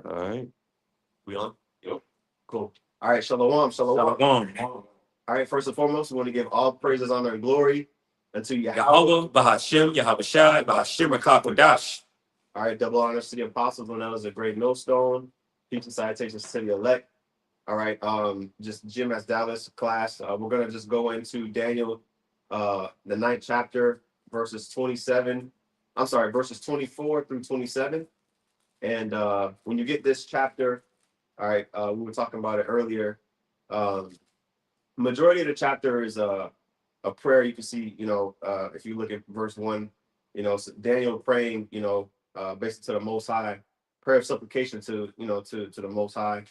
All right. We on? Yep. Cool. All right, shalom, shalom. Shalom. All right, first and foremost, we want to give all praises, honor, and glory unto Yahweh. Yahawah, Bahashim, Yahawashai, Bahashim, Rakakodash. All right, double honors to the apostles when that was a great millstone. Peace and salutations to the elect. All right, just Jim as Dallas class. We're gonna just go into Daniel, the 9th chapter, verses 27. I'm sorry, verses 24 through 27. And when you get this chapter, all right, we were talking about it earlier. Majority of the chapter is a prayer. You can see, if you look at verse 1, Daniel praying, basically to the Most High, prayer of supplication to the Most High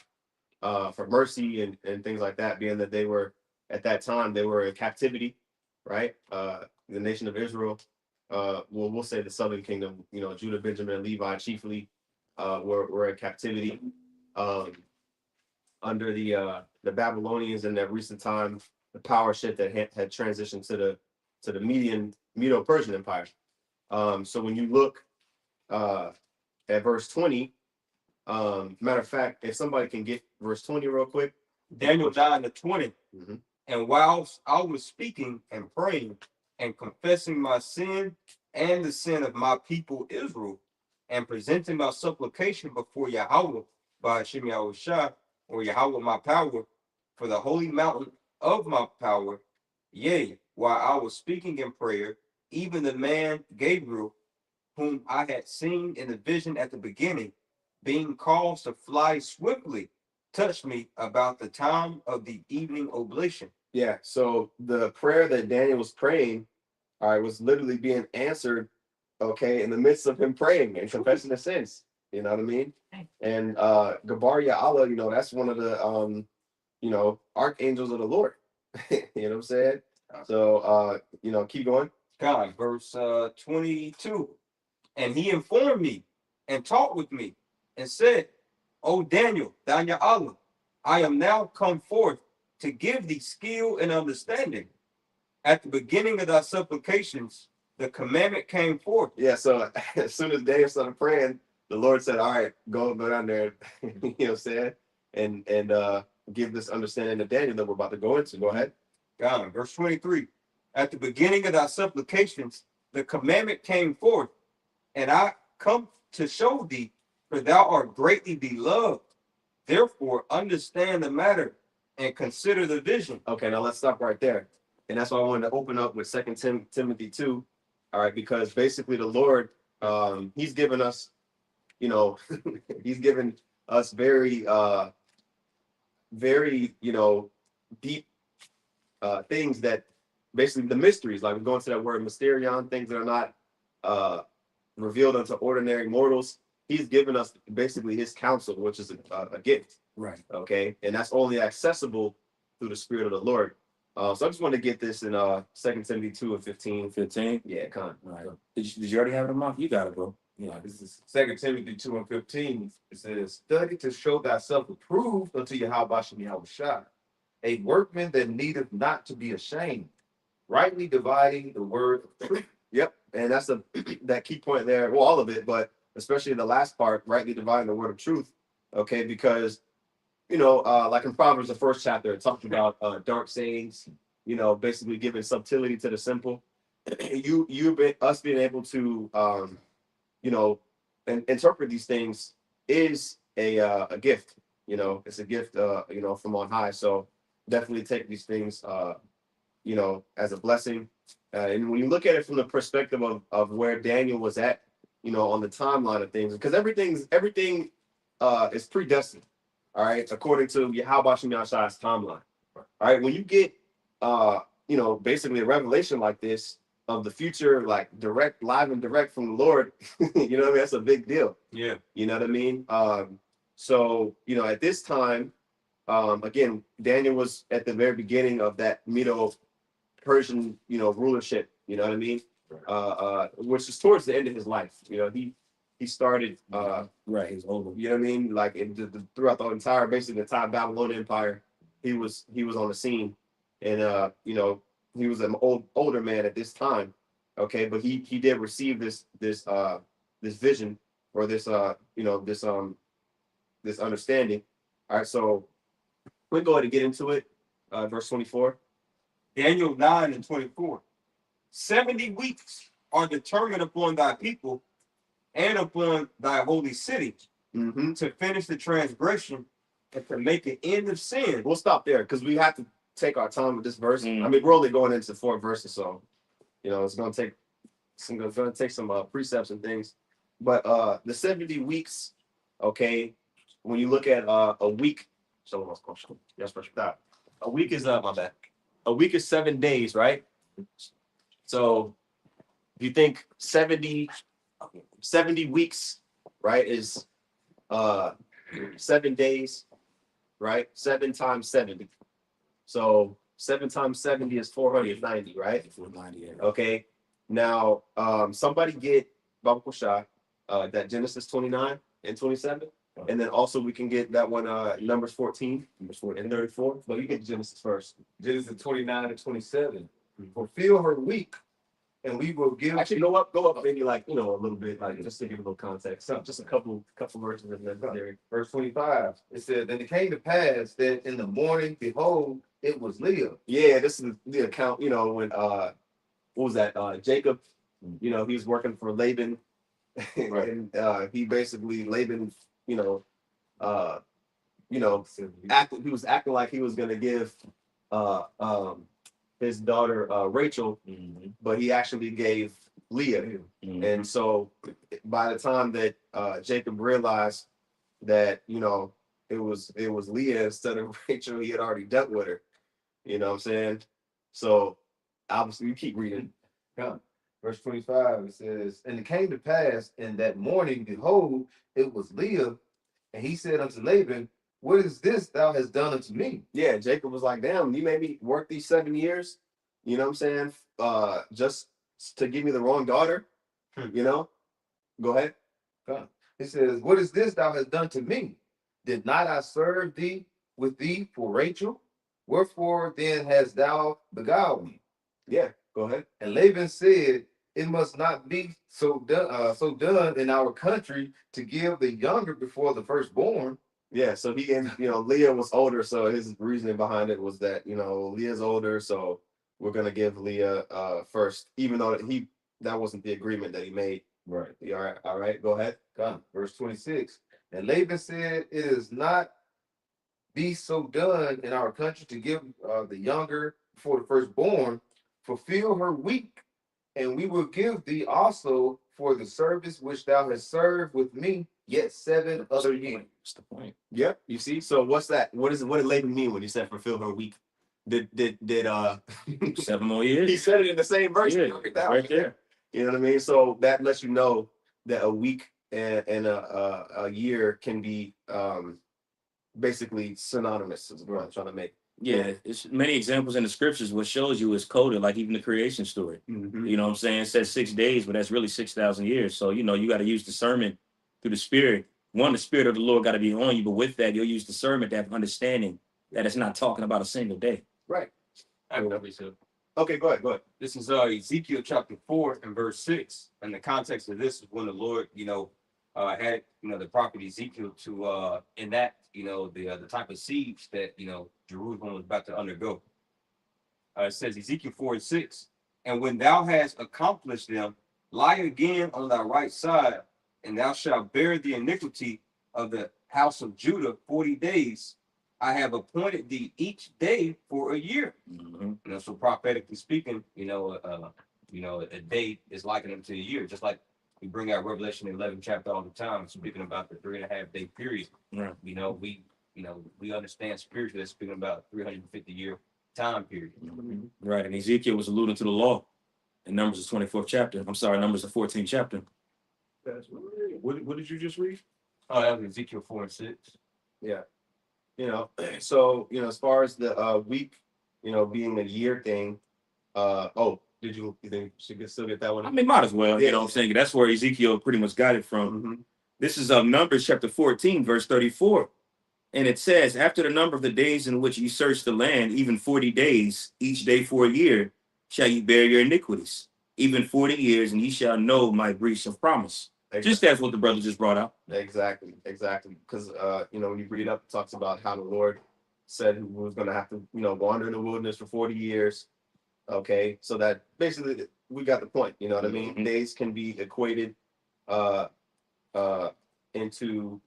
for mercy and things like that, being that they were at that time they were in captivity, right? The nation of Israel, we'll say the southern kingdom, Judah, Benjamin, and Levi chiefly were in captivity under the Babylonians in that recent time, the power shift that had transitioned to the Medo-Persian Empire. So when you look at verse 20, matter of fact, if somebody can get verse 20 real quick. Daniel 9:20. And whilst I was speaking and praying and confessing my sin and the sin of my people Israel, and presenting my supplication before Yahawah by Hashem Yahushai, or Yahawah my power, for the holy mountain of my power, yea, while I was speaking in prayer, even the man Gabriel, whom I had seen in the vision at the beginning, being caused to fly swiftly, touched me about the time of the evening oblation. Yeah, so the prayer that Daniel was praying, all right, was literally being answered, okay, in the midst of him praying and confessing his sins. You know what I mean? And Gabar Allah, that's one of the archangels of the Lord. You know what I'm saying? So keep going. God, verse 22. And he informed me and talked with me and said, O Daniel, Daniel Allah, I am now come forth to give thee skill and understanding. At the beginning of thy supplications, the commandment came forth. Yeah, so as soon as Daniel started praying, the Lord said, all right, go down there, you know what I'm saying? And give this understanding to Daniel that we're about to go into. Go ahead. God, verse 23. At the beginning of thy supplications, the commandment came forth, and I come to show thee, for thou art greatly beloved. Therefore, understand the matter and consider the vision. Okay, now let's stop right there. And that's why I wanted to open up with 2 Timothy 2. All right, because basically the Lord, he's given us, he's given us very, deep things that basically the mysteries, like we're going to that word mysterion, things that are not revealed unto ordinary mortals. He's given us basically his counsel, which is a gift. Right. Okay. And that's only accessible through the Spirit of the Lord. So I just want to get this in 2 Timothy 2 and 15. 15? Yeah, con. All right. Did you already have it in mind? You got it, bro. Yeah, this is 2 Timothy 2 and 15. It says, study to show thyself approved unto Yahawah Yahushai, a workman that needeth not to be ashamed, rightly dividing the word of truth. Yep. And that's that key point there. Well, all of it, but especially the last part, rightly dividing the word of truth. Okay, because like in Proverbs, the first chapter, it talks about dark sayings, basically giving subtlety to the simple. Us being able to interpret these things is a gift. It's a gift from on high. So definitely take these things as a blessing. And when you look at it from the perspective of where Daniel was at, on the timeline of things, because everything is predestined. All right, according to Yahawashai's timeline. All right, when you get basically a revelation like this of the future, like live and direct from the Lord, that's a big deal. Yeah. You know what I mean? So at this time, again, Daniel was at the very beginning of that Medo-Persian, rulership. You know what I mean? Which is towards the end of his life. He started right. He's older. You know what I mean? Like throughout the entire, basically the entire Babylonian Empire, he was on the scene, and he was an older man at this time. Okay, but he did receive this vision or this this understanding. All right, so we'll go ahead and get into it. Verse 24. Daniel 9:24. 70 weeks are determined upon thy people and upon thy holy city to finish the transgression and to make an end of sin. We'll stop there because we have to take our time with this verse. I mean, we're only going into 4 verses, so it's going to take some precepts and things. But the 70 weeks, okay, when you look at a week, a week is my bad. A week is 7 days, right? So if you think 70 weeks, right, is 7 days, right? 7 times 70. So 7 times 70 is 490, right? 490. Okay. Now, somebody get Baba Shah, that Genesis 29 and 27. And then also we can get that one, Numbers 14 and 34. But you get Genesis first. Genesis 29 and 27. Fulfill her week, and we will give. Actually, go up maybe like, a little bit, like just to give a little context. So just a couple verses in there. Verse 25. It said, "And it came to pass that in the morning, behold, it was Leah." Yeah, this is the account, when what was that? Jacob, he was working for Laban. Right. And he basically Laban, he was acting like he was gonna give his daughter Rachel, but he actually gave Leah. And so by the time that Jacob realized that it was Leah instead of Rachel, he had already dealt with her. You know what I'm saying? So obviously you keep reading. Yeah. Verse 25, it says, "And it came to pass in that morning, behold, it was Leah. And he said unto Laban, What is this thou hast done unto me?" Yeah, Jacob was like, damn, you made me work these 7 years, you know what I'm saying? Just to give me the wrong daughter, Go ahead. He says, "What is this thou hast done to me? Did not I serve thee with thee for Rachel? Wherefore then hast thou beguiled me?" Yeah, go ahead. And Laban said, "It must not be so done in our country to give the younger before the firstborn." Yeah, so Leah was older, so his reasoning behind it was that Leah's older, so we're gonna give Leah first, even though that wasn't the agreement that he made. Right. All right, go ahead. Verse 26. "And Laban said, It is not be so done in our country to give the younger before the firstborn. Fulfill her week, and we will give thee also for the service which thou hast served with me yet 7 other years." What's the point? Yep. You see. So what's that? What did Laban mean when he said fulfill her week? Did 7 more years? He said it in the same verse. Yeah, right there. You know what I mean? So that lets you know that a week and a year can be basically synonymous, is what I'm trying to make. Yeah, it's many examples in the scriptures. What shows you is coded, like even the creation story. You know what I'm saying? It says 6 days, but that's really 6,000 years. So, you got to use discernment through the spirit. One, the spirit of the Lord got to be on you, but with that, you'll use discernment to have understanding that it's not talking about a single day. Right. So Okay, go ahead. this is Ezekiel chapter 4 and verse 6. And the context of this is when the Lord, had the prophet Ezekiel to enact the type of siege that Jerusalem was about to undergo. It says Ezekiel 4 and 6, "And when thou hast accomplished them, lie again on thy right side, and thou shalt bear the iniquity of the house of Judah 40 days. I have appointed thee each day for a year." So prophetically speaking, a day is likened unto a year, just like we bring out Revelation 11 chapter all the time, speaking about the 3.5 day period. Right. We understand spiritually that's speaking about 350-year time period. Right. And Ezekiel was alluding to the law in Numbers, the 24th chapter. I'm sorry, Numbers, the 14th chapter. What did you just read? Oh, that was Ezekiel 4 and 6. Yeah. So as far as the week, being a year thing. Did you think you should still get that one? I mean, might as well. You know what I'm saying? That's where Ezekiel pretty much got it from. This is Numbers chapter 14, verse 34. And it says, "After the number of the days in which ye search the land, even 40 days, each day for a year, shall ye bear your iniquities, even 40 years, and ye shall know my breach of promise." Just as what the brother just brought out. Exactly. Because you know, when you read up, it talks about how the Lord said he was going to have to, you know, wander in the wilderness for 40 years. Okay, so that basically we got the point. You know what I mean? Days can be equated uh into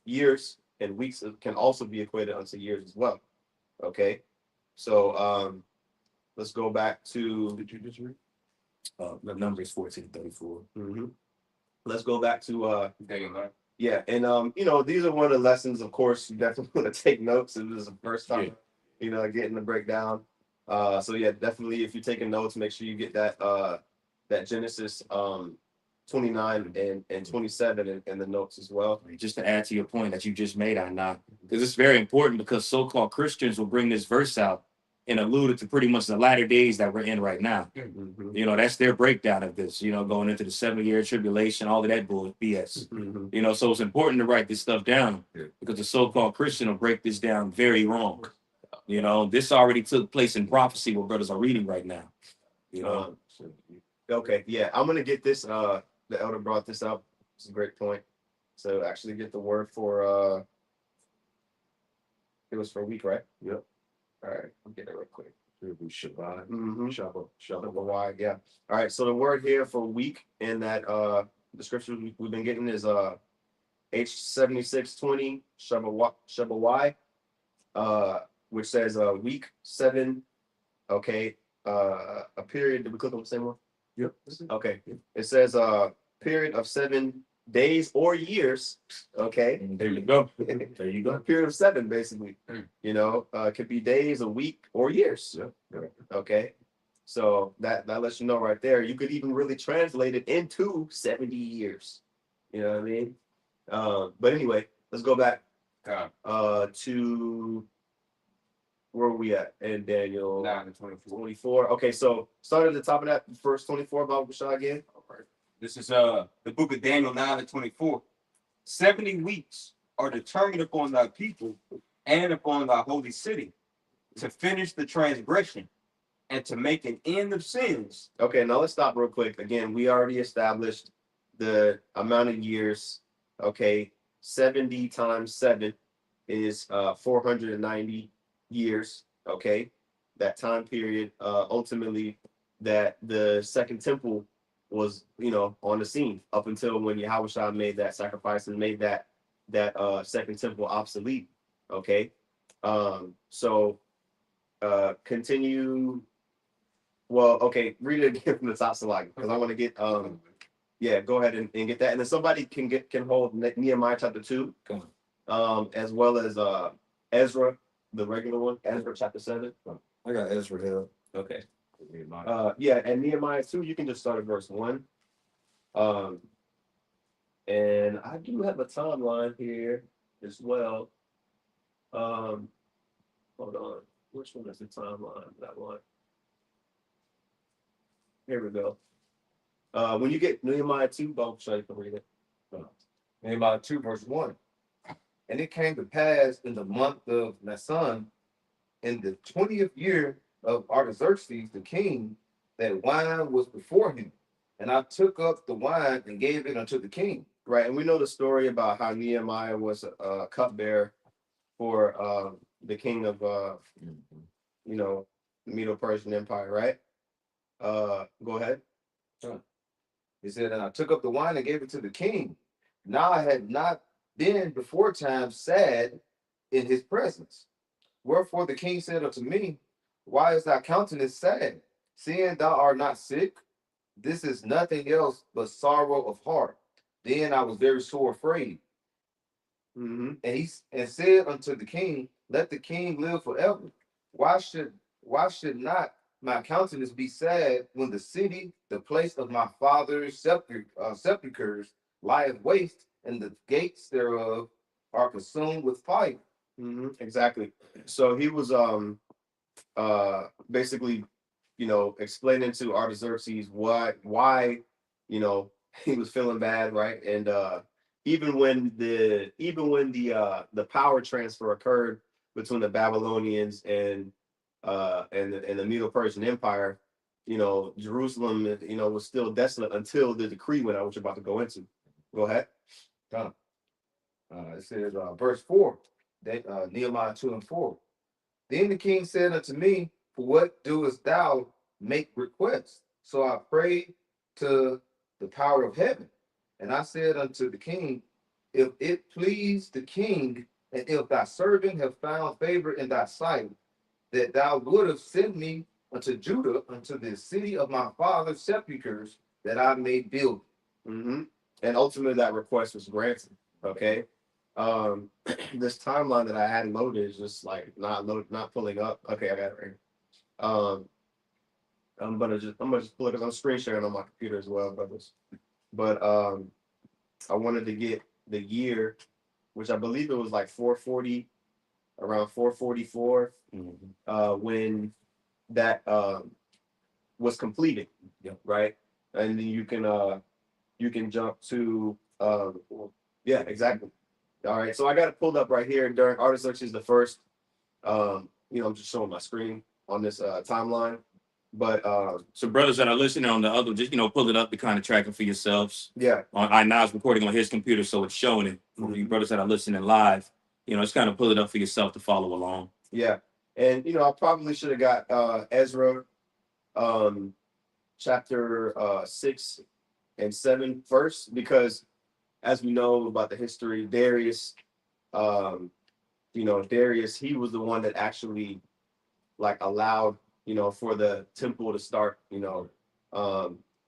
years, and weeks can also be equated onto years as well. Okay, so let's go back to. Did you just read? The number is 1434. Let's go back to Daniel 9. yeah, and you know, these are one of the lessons. Of course, you definitely want to take notes. It was the first time, you know, getting the breakdown. So yeah, definitely, if you're taking notes, make sure you get that that Genesis 29 and 27 in the notes as well. Just to add to your point that you just made, because it's very important, because so-called Christians will bring this verse out and allude to pretty much the latter days that we're in right now. You know, that's their breakdown of this, you know, going into the 7-year tribulation, all of that bull BS. You know, so it's important to write this stuff down, because the so-called Christian will break this down very wrong. You know, this already took place in prophecy, what brothers are reading right now. You know. Okay, yeah, I'm gonna get this. The elder brought this up. It's a great point. So actually get the word for it was for week, right? Yep. All right, I'll get it real quick. It'll be Shabbat. Shabbat, why? Yeah. All right. So the word here for week in that the scripture we've been getting is H7620 Shabbat, which says week 7. Okay. A period. Did we click on the same one? Yep. Okay. It says period of 7 days or years. Okay. There you go. There you A go. period of 7, basically. You know, could be days, a week, or years. Okay. So that lets you know right there. You could even really translate it into 70 years. You know what I mean? But anyway, let's go back to where are we at? And Daniel 9 and 24. 24. Okay, so start at the top of that verse 24 about Bashar again. This is the book of Daniel 9 and 24. 70 weeks are determined upon thy people and upon thy holy city, to finish the transgression and to make an end of sins. Okay, now let's stop real quick. Again, we already established the amount of years. Okay, 70 times 7 is 490 years. Okay, that time period, ultimately, that the second temple was, you know, on the scene up until when Yahawashi made that sacrifice and made that second temple obsolete. Okay, so continue. Well, okay, read it again from the top, Salaki, because I want to get yeah, go ahead and get that, and then somebody can hold Nehemiah chapter 2, as well as Ezra, the regular one, Ezra chapter 7. I got Ezra here. Okay. Yeah, and Nehemiah 2, you can just start at verse 1. And I do have a timeline here as well. Hold on. Which one is the timeline? That one. Here we go. When you get Nehemiah 2, Bob, show you can read it. Nehemiah 2, verse 1. And it came to pass in the month of Nisan, in the 20th year of Artaxerxes the king, that wine was before him. And I took up the wine and gave it unto the king. Right, and we know the story about how Nehemiah was a cupbearer for the king of you know, the Medo-Persian Empire, right? Go ahead. He said, and I took up the wine and gave it to the king. Now I had not been before time sad in his presence. Wherefore the king said unto me, why is thy countenance sad, seeing thou art not sick? This is nothing else but sorrow of heart. Then I was very sore afraid. And he said unto the king, let the king live forever. Why should not my countenance be sad when the city, the place of my father's sepulchres, lieth waste, and the gates thereof are consumed with fire? Exactly. So he was basically, you know, explaining to Artaxerxes why you know, he was feeling bad, right? And even when the power transfer occurred between the Babylonians and the Medo-Persian Empire, Jerusalem, was still desolate until the decree went out, which you're about to go into. Go ahead. Done. It says, verse 4, Nehemiah 2 and 4. Then the king said unto me, for what doest thou make request? So I prayed to the power of heaven. And I said unto the king, if it please the king, and if thy servant have found favor in thy sight, that thou wouldest send me unto Judah, unto the city of my father's sepulchres, that I may build. And ultimately that request was granted. Okay. This timeline that I had loaded is just like not pulling up. Okay, I got it right here. I'm gonna just pull it because I'm screen sharing on my computer as well, brothers. But I wanted to get the year, which I believe it was like 440, around 444, when that was completed. Yeah. Right. And then you can jump to yeah, exactly. All right, so I got it pulled up right here during Artaxerxes the first. I'm just showing my screen on this timeline. But so brothers that are listening on the other, just pull it up to kind of track it for yourselves. Yeah. I now is recording on his computer, so it's showing it for you brothers that are listening live. Just kind of pull it up for yourself to follow along. Yeah, and I probably should have got Ezra, chapter 6 and 7 first, because as we know about the history, Darius, Darius, he was the one that actually allowed, for the temple to start, and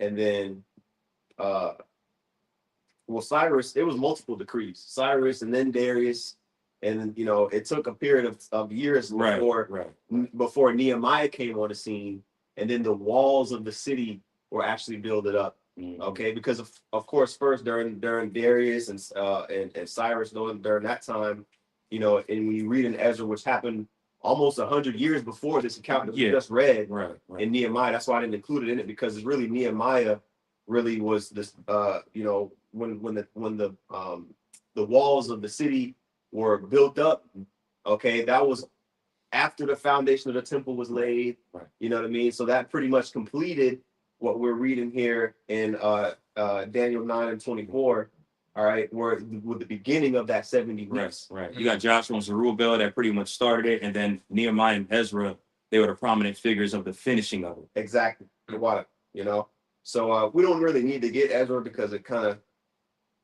then, Cyrus, it was multiple decrees, Cyrus and then Darius, and it took a period of years before Nehemiah came on the scene, and then the walls of the city were actually built up. Okay, because of course, first during Darius and Cyrus, during that time, and when you read in Ezra, which happened almost 100 years before this account that we just read in Nehemiah, that's why I didn't include it in it, because it's really Nehemiah really was this, when the walls of the city were built up. Okay, that was after the foundation of the temple was laid. You know what I mean? So that pretty much completed what we're reading here in Daniel 9 and 24, all right, with the beginning of that 70 weeks. Right. You got Joshua and Zerubbabel that pretty much started it, and then Nehemiah and Ezra, they were the prominent figures of the finishing of it. Exactly. So we don't really need to get Ezra because it kind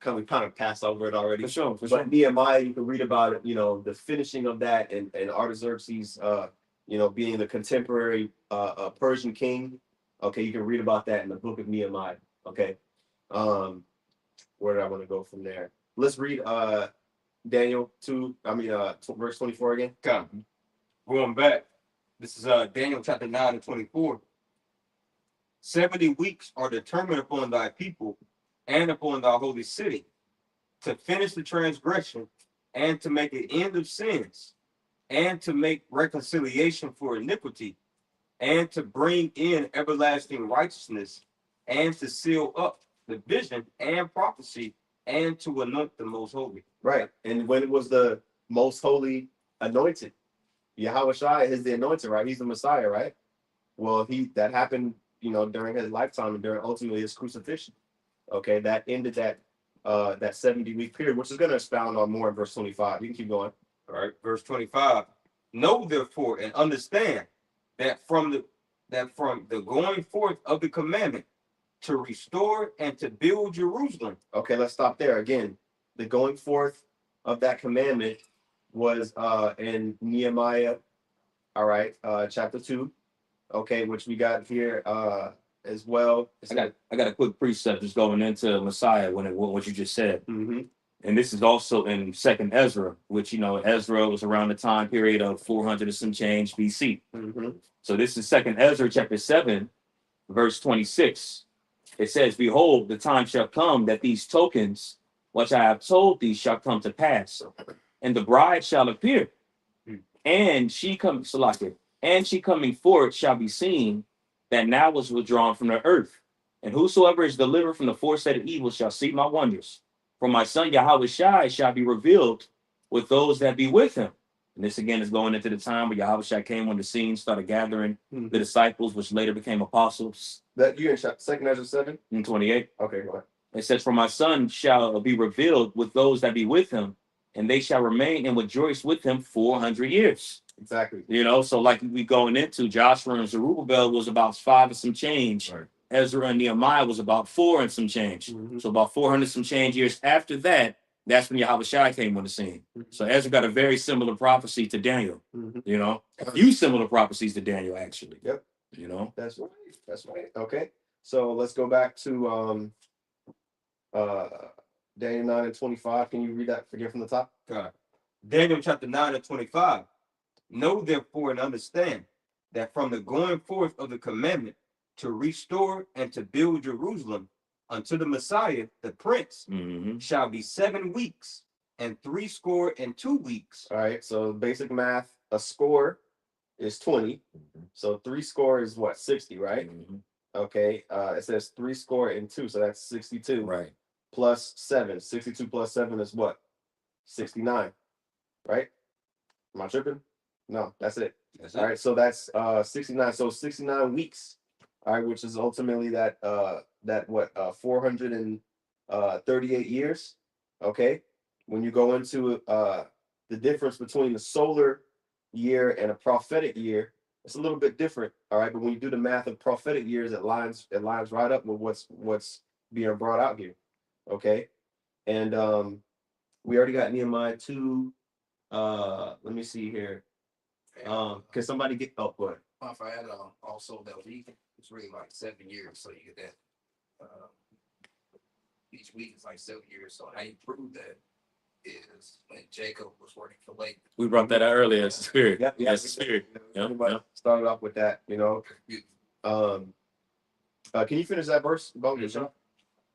of passed over it already. For sure. But Nehemiah, you can read about it, the finishing of that, and Artaxerxes, being the contemporary Persian king. Okay, you can read about that in the book of Nehemiah. Okay, where did I want to go from there? Let's read Daniel 2. Verse 24 again. Going back, this is Daniel chapter 9 and 24. 70 weeks are determined upon thy people and upon thy holy city, to finish the transgression, and to make an end of sins, and to make reconciliation for iniquity, and to bring in everlasting righteousness, and to seal up the vision and prophecy, and to anoint the most holy. Right. And when it was the most holy anointed, YAHAWASHI is the anointed, right? He's the Messiah, right? Well, that happened, during his lifetime and during ultimately his crucifixion. Okay, that ended that 70-week period, which is going to expound on more in verse 25. You can keep going. All right, verse 25. Know therefore and understand that from the going forth of the commandment to restore and to build Jerusalem. Okay, let's stop there again. The going forth of that commandment was in Nehemiah, all right, chapter 2. Okay, which we got here as well. I got a quick precept just going into Messiah what you just said. And this is also in Second Ezra, which Ezra was around the time period of 400 and some change BC. So this is Second Ezra chapter 7, verse 26. It says, "Behold, the time shall come that these tokens, which I have told thee, shall come to pass, and the bride shall appear, and she coming forth shall be seen, that now was withdrawn from the earth. And whosoever is delivered from the foresight of evil shall see my wonders. For my son Yahawashi shall be revealed with those that be with him. And this again is going into the time where Yahawashi came on the scene, started gathering the disciples, which later became apostles. That you in 2nd Ezra 7? In 28. Okay, go ahead. It says, "For my son shall be revealed with those that be with him, and they shall remain and rejoice with him 400 years." Exactly. You know, so like we going into Joshua and Zerubbabel was about 5 and some change. Right. Ezra and Nehemiah was about 4 and some change. So about 400 some change years after that, that's when Yahawashi came on the scene. So Ezra got a very similar prophecy to Daniel. You know, a few similar prophecies to Daniel, actually. Yep. You know, that's right. That's right. Okay. So let's go back to Daniel 9 and 25. Can you read that again from the top? God. Daniel chapter 9 and 25. Know therefore and understand that from the going forth of the commandment to restore and to build Jerusalem unto the Messiah, the Prince, shall be 7 weeks and 62 weeks. All right. So basic math, a score is 20. So 3 score is what? 60, right? Okay. It says 3 score and 2. So that's 62. right? Plus 7. 62 plus 7 is what? 69. Right? Am I tripping? No, that's it. All right, so that's 69. So 69 weeks. All right, which is ultimately that 438 years. Okay. When you go into the difference between the solar year and a prophetic year, it's a little bit different. All right, but when you do the math of prophetic years, it lines right up with what's being brought out here. Okay. And we already got Nehemiah 2. Let me see here. Can somebody get go ahead. If I had also that week, it's really like 7 years, so you get that. Each week is like 7 years. So how you prove that is when Jacob was working for Laban. We brought that out earlier. It's the spirit. Yep, It's the spirit. Yep. Started off with that, you know. Can you finish that verse, Bo?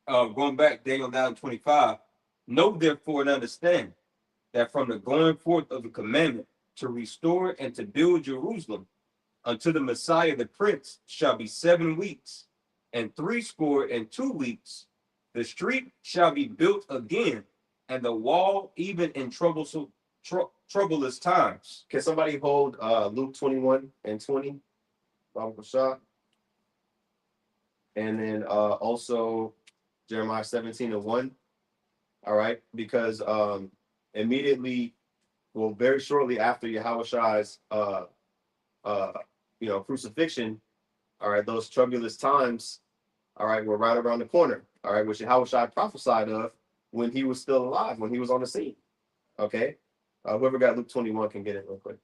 Going back, Daniel 9:25. Know therefore and understand that from the going forth of the commandment to restore and to build Jerusalem unto the Messiah, the Prince, shall be 7 weeks and 62 weeks. The street shall be built again, and the wall even in troublous times. Can somebody hold Luke 21 and 20? And then also Jeremiah 17 and 1. All right, because immediately, well, very shortly after Yahawashi's crucifixion, all right, those troublous times, all right, were right around the corner, all right, which Yahawashi prophesied of when he was still alive, when he was on the scene. Okay. Whoever got Luke 21 can get it real quick.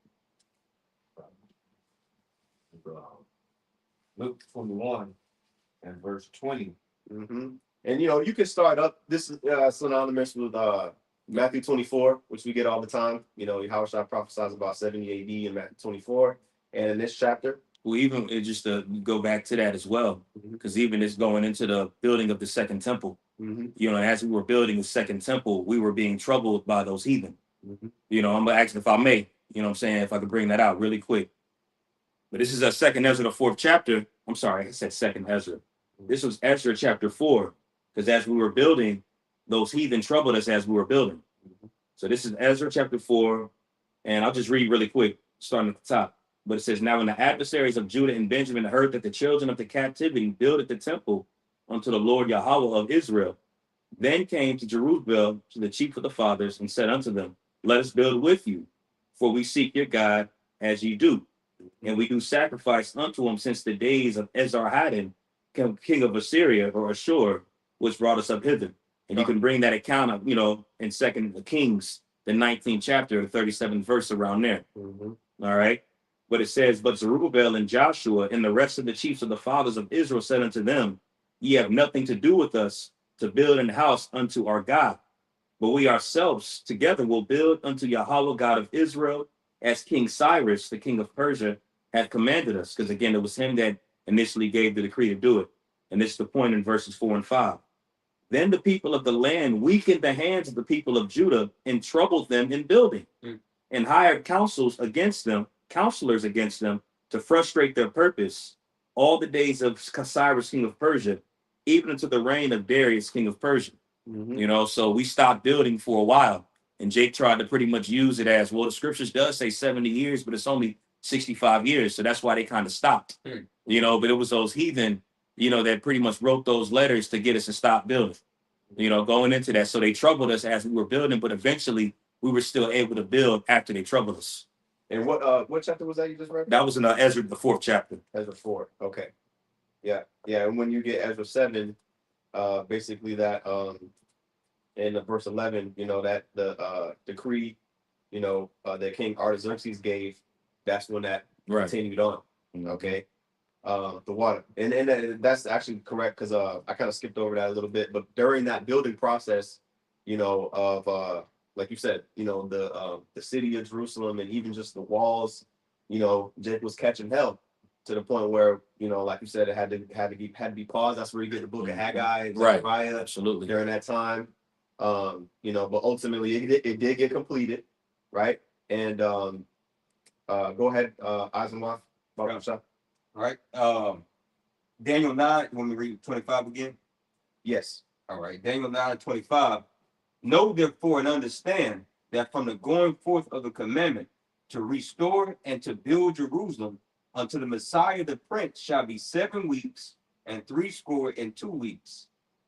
Luke 21 and verse 20. And you can start up. This is synonymous with Matthew 24, which we get all the time. Yahawashi prophesies about 70 AD in Matthew 24. And in this chapter, Well, even just to go back to that as well, because even it's going into the building of the second temple. As we were building the second temple, we were being troubled by those heathen. I'm gonna ask if I may, if I could bring that out really quick. But this is a 2nd Ezra, the 4th chapter. I'm sorry, I said 2nd Ezra. This was Ezra chapter 4, because as we were building, those heathen troubled us as we were building. So this is Ezra chapter 4, and I'll just read really quick, starting at the top. But it says, "Now when the adversaries of Judah and Benjamin heard that the children of the captivity builded the temple unto the Lord Yahawah of Israel, then came to Jerusalem to the chief of the fathers and said unto them, Let us build with you, for we seek your God as ye do. And we do sacrifice unto him since the days of Esarhaddon, king of Assyria or Ashur, which brought us up hither." And you can bring that account up, in 2 Kings, the 19th chapter, the 37th verse around there. All right. But it says, "But Zerubbabel and Joshua and the rest of the chiefs of the fathers of Israel said unto them, Ye have nothing to do with us to build an house unto our God, but we ourselves together will build unto Yahawah God of Israel, as King Cyrus, the king of Persia, hath commanded us." Because again, it was him that initially gave the decree to do it. And this is the point in verses 4 and 5. "Then the people of the land weakened the hands of the people of Judah and troubled them in building, and hired counselors against them to frustrate their purpose all the days of Cyrus, king of Persia, even unto the reign of Darius, king of Persia." So we stopped building for a while. And Jake tried to pretty much use it as, well, the scriptures does say 70 years, but it's only 65 years. So that's why they kind of stopped, you know, but it was those heathen, you know, that pretty much wrote those letters to get us to stop building, you know, going into that. So they troubled us as we were building, but eventually we were still able to build after they troubled us. And what chapter was that you just read? That was in Ezra, the 4th chapter. Ezra 4. Okay. Yeah. Yeah. And when you get Ezra 7, basically that in the verse 11, you know, that the decree, you know, that King Artaxerxes gave, that's when that continued on. Okay. The water. And that's actually correct, because I kind of skipped over that a little bit, but during that building process, you know, of like you said, you know, the city of Jerusalem and even just the walls, you know, Jake was catching hell to the point where, you know, like you said, it had to be paused. That's where you get the book of Haggai and Zechariah. Absolutely. During that time. You know, but ultimately it did get completed, right? And go ahead, Eisenhower. All right. Daniel 9, when we read 25 again? Yes. All right. Daniel 9:25. Know therefore and understand that from the going forth of the commandment to restore and to build Jerusalem unto the Messiah the Prince shall be 7 weeks and 62 weeks.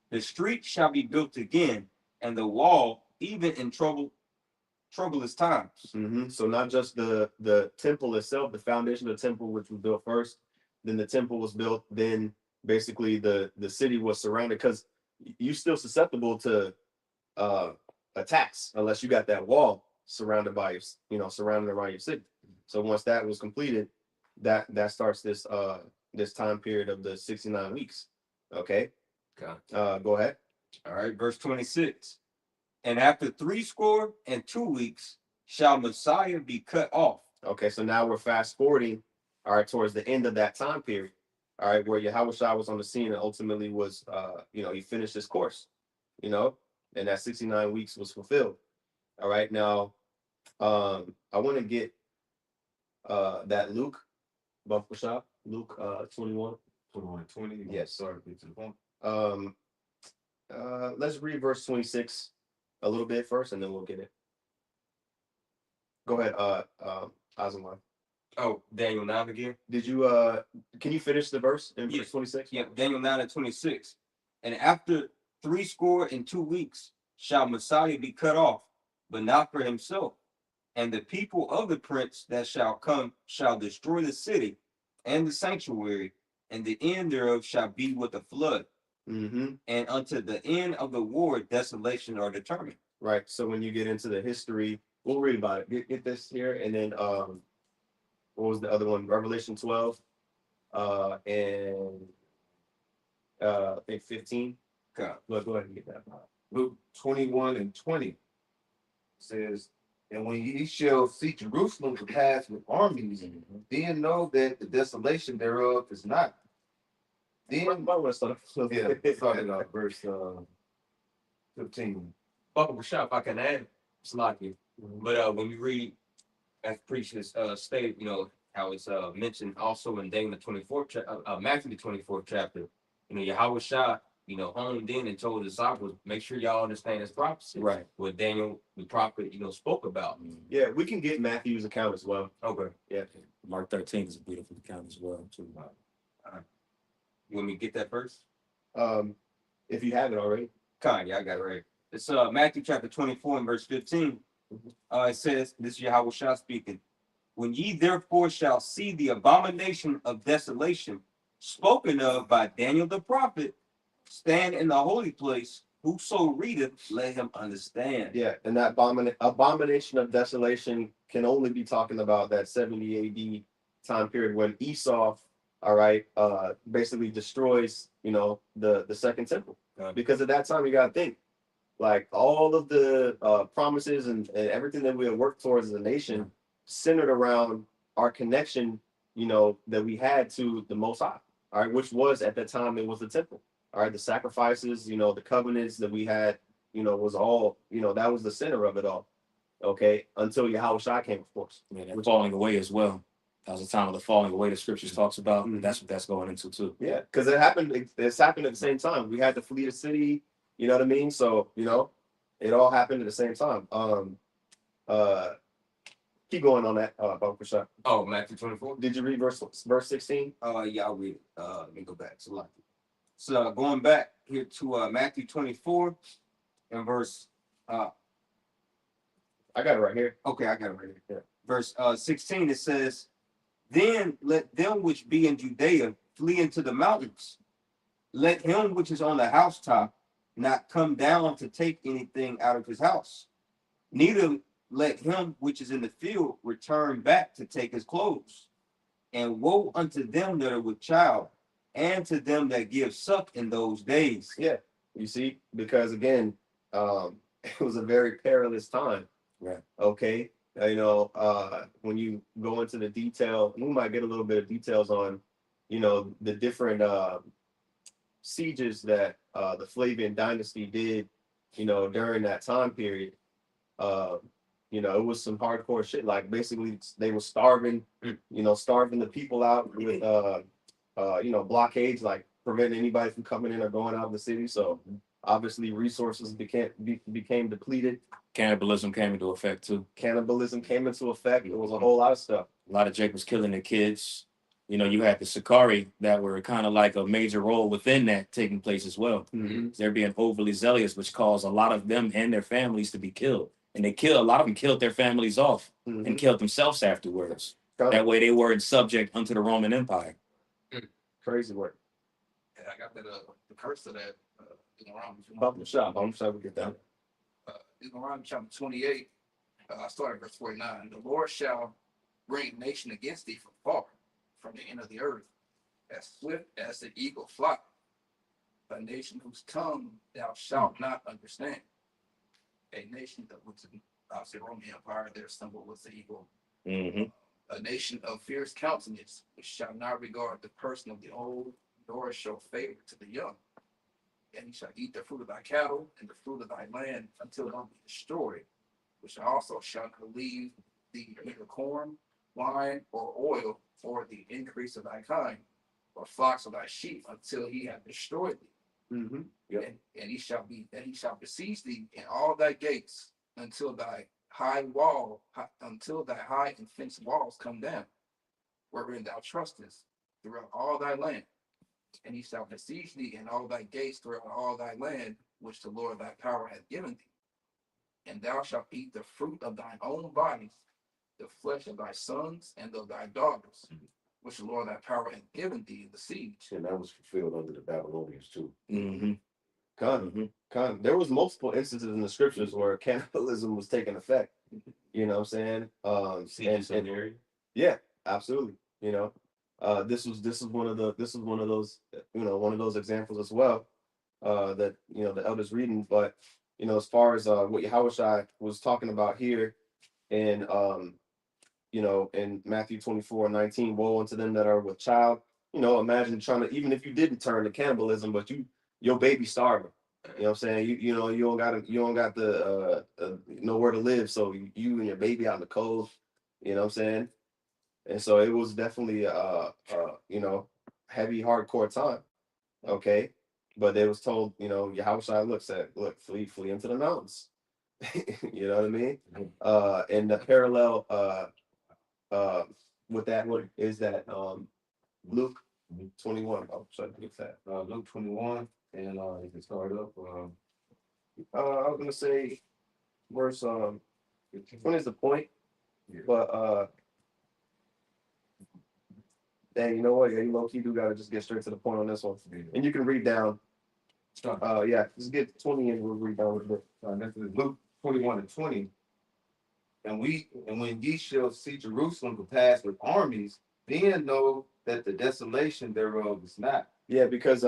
The street shall be built again, and the wall even in troublous times. So not just the temple itself, the foundation of the temple, which was built first, then the temple was built, then basically the city was surrounded, because you're still susceptible to attacks unless you got that wall surrounded by your, you know, surrounded around your city. So once that was completed, that starts this this time period of the 69 weeks. Okay. Go ahead. All right, verse 26. And after 62 weeks shall Messiah be cut off. Okay, so now we're fast forwarding, all right, towards the end of that time period, all right, where Yahawashi was on the scene and ultimately was, you know, he finished his course, you know, and that 69 weeks was fulfilled. All right, now, I want to get that Luke, Buffalo Shop, Luke 21. 20. Yes. Sorry, to the point. Let's read verse 26 a little bit first, and then we'll get it. Go ahead, Azamar. Oh, Daniel 9 again. Did you can you finish the verse in verse 26? Yeah, Daniel 9:26. And after 62 weeks shall Messiah be cut off, but not for himself. And the people of the prince that shall come shall destroy the city and the sanctuary, and the end thereof shall be with a flood. And unto the end of the war, desolation are determined. Right. So when you get into the history, we'll read about it. Get this here, and then what was the other one? Revelation 12, and I think 15. Okay. Go ahead and get that. Luke 21:20 says, and when ye shall see Jerusalem compassed with armies, then know that the desolation thereof is not. Then started verse 15. Buckle shop, I can add, it's lucky. But when we read, as preaches state, you know, how it's mentioned also in Daniel the 24th chapter, Matthew the 24th chapter, you know, Yahawashi, you know, honed in and told the disciples, make sure y'all understand his prophecy. Right. What Daniel, the prophet, you know, spoke about. Yeah, we can get Matthew's account as well. Okay. Yeah. Mark 13 is a beautiful account as well, too. You want me to get that first? If you have it already. Yeah, I got it right. It's Matthew chapter 24 and verse 15. It says, this is Yahawashi speaking. When ye therefore shall see the abomination of desolation spoken of by Daniel the prophet, stand in the holy place, whoso readeth, let him understand. Yeah, and that abomination of desolation can only be talking about that 70 AD time period when Esau, all right, basically destroys, you know, the second temple. Because at that time, you got to think, like, all of the promises and everything that we have worked towards as a nation centered around our connection, you know, that we had to the Most High, all right, which was at that time, it was the temple. All right, the sacrifices, you know, the covenants that we had, you know, was all, you know, that was the center of it all. Okay, until Yahawashi came, of course. Yeah, that falling away as well. That was the time of the falling away the scriptures talks about. That's what that's going into too. Yeah, because it's happened at the same time. We had to flee the city, you know what I mean? So, you know, It all happened at the same time. Keep going on that, Bumper Shot. Oh, Matthew 24. Did you read verse 16? Yeah, I'll read it. Let me go back to like. So going back here to Matthew 24 and verse. I got it right here. Okay, I got it right here. Yeah. Verse 16. It says, "Then let them which be in Judea flee into the mountains. Let him which is on the housetop not come down to take anything out of his house. Neither let him which is in the field return back to take his clothes. And woe unto them that are with child, and to them that give suck in those days." Yeah, you see, because again, it was a very perilous time. Right. Okay. When you go into the detail, we might get a little bit of details on, the different sieges that the Flavian dynasty did, during that time period. It was some hardcore shit. Like basically they were starving, starving the people out with blockades, like preventing anybody from coming in or going out of the city. So obviously resources became depleted. Cannibalism came into effect too. Cannibalism came into effect. It was a whole lot of stuff. A lot of Jacobs killing their kids. You had the Sakari that were kind of like a major role within that taking place as well. Mm-hmm. They're being overly zealous, which caused a lot of them and their families to be killed. And a lot of them killed their families off and killed themselves afterwards. That way they weren't subject unto the Roman Empire. Crazy work. Yeah, I got that the curse of that Deuteronomy. Bumper Shop, we get that. Deuteronomy chapter 28, I started verse 49. The Lord shall bring nation against thee from far, from the end of the earth, as swift as the eagle fly. A nation whose tongue thou shalt not understand. A nation that was obviously Roman Empire, their symbol was the eagle. Mm-hmm. A nation of fierce countenance, which shall not regard the person of the old, nor show favor to the young. And he shall eat the fruit of thy cattle and the fruit of thy land until it be destroyed, which also shall not leave thee neither corn, wine, or oil, or the increase of thy kind, or flocks of thy sheep, until he have destroyed thee. Mm-hmm. Yep. And he shall besiege thee in all thy gates until thy high and fenced walls come down, wherein thou trustest throughout all thy land. And he shall besiege thee in all thy gates throughout all thy land, which the Lord thy power hath given thee. And thou shalt eat the fruit of thine own bodies, the flesh of thy sons and of thy daughters, which the Lord thy power hath given thee in the siege. And that was fulfilled under the Babylonians too. Mm-hmm. There was multiple instances in the scriptures where cannibalism was taking effect. You know what I'm saying? Yeah, absolutely. This is one of those examples as well that the elders reading. But as far as what Yahawashi was talking about here in in Matthew 24:19, woe unto them that are with child. Imagine trying to, even if you didn't turn to cannibalism, but your baby starving. You know what I'm saying? You don't got the nowhere to live, so you and your baby out in the cold. You know what I'm saying? And so it was definitely heavy, hardcore time. Okay, but they was told, Yahawashi said, look, flee into the mountains. You know what I mean? And the parallel with that one is that Luke 21. Oh, sorry, get that. Luke 21, and you can start up. I was gonna say verse 20 is the point, but dang, you know what? Yeah, you low key do gotta just get straight to the point on this one, and you can read down. Just get 20 and we'll read down with it. This is Luke 21:20. And when ye shall see Jerusalem compassed with armies, then know that the desolation thereof is not. Yeah, because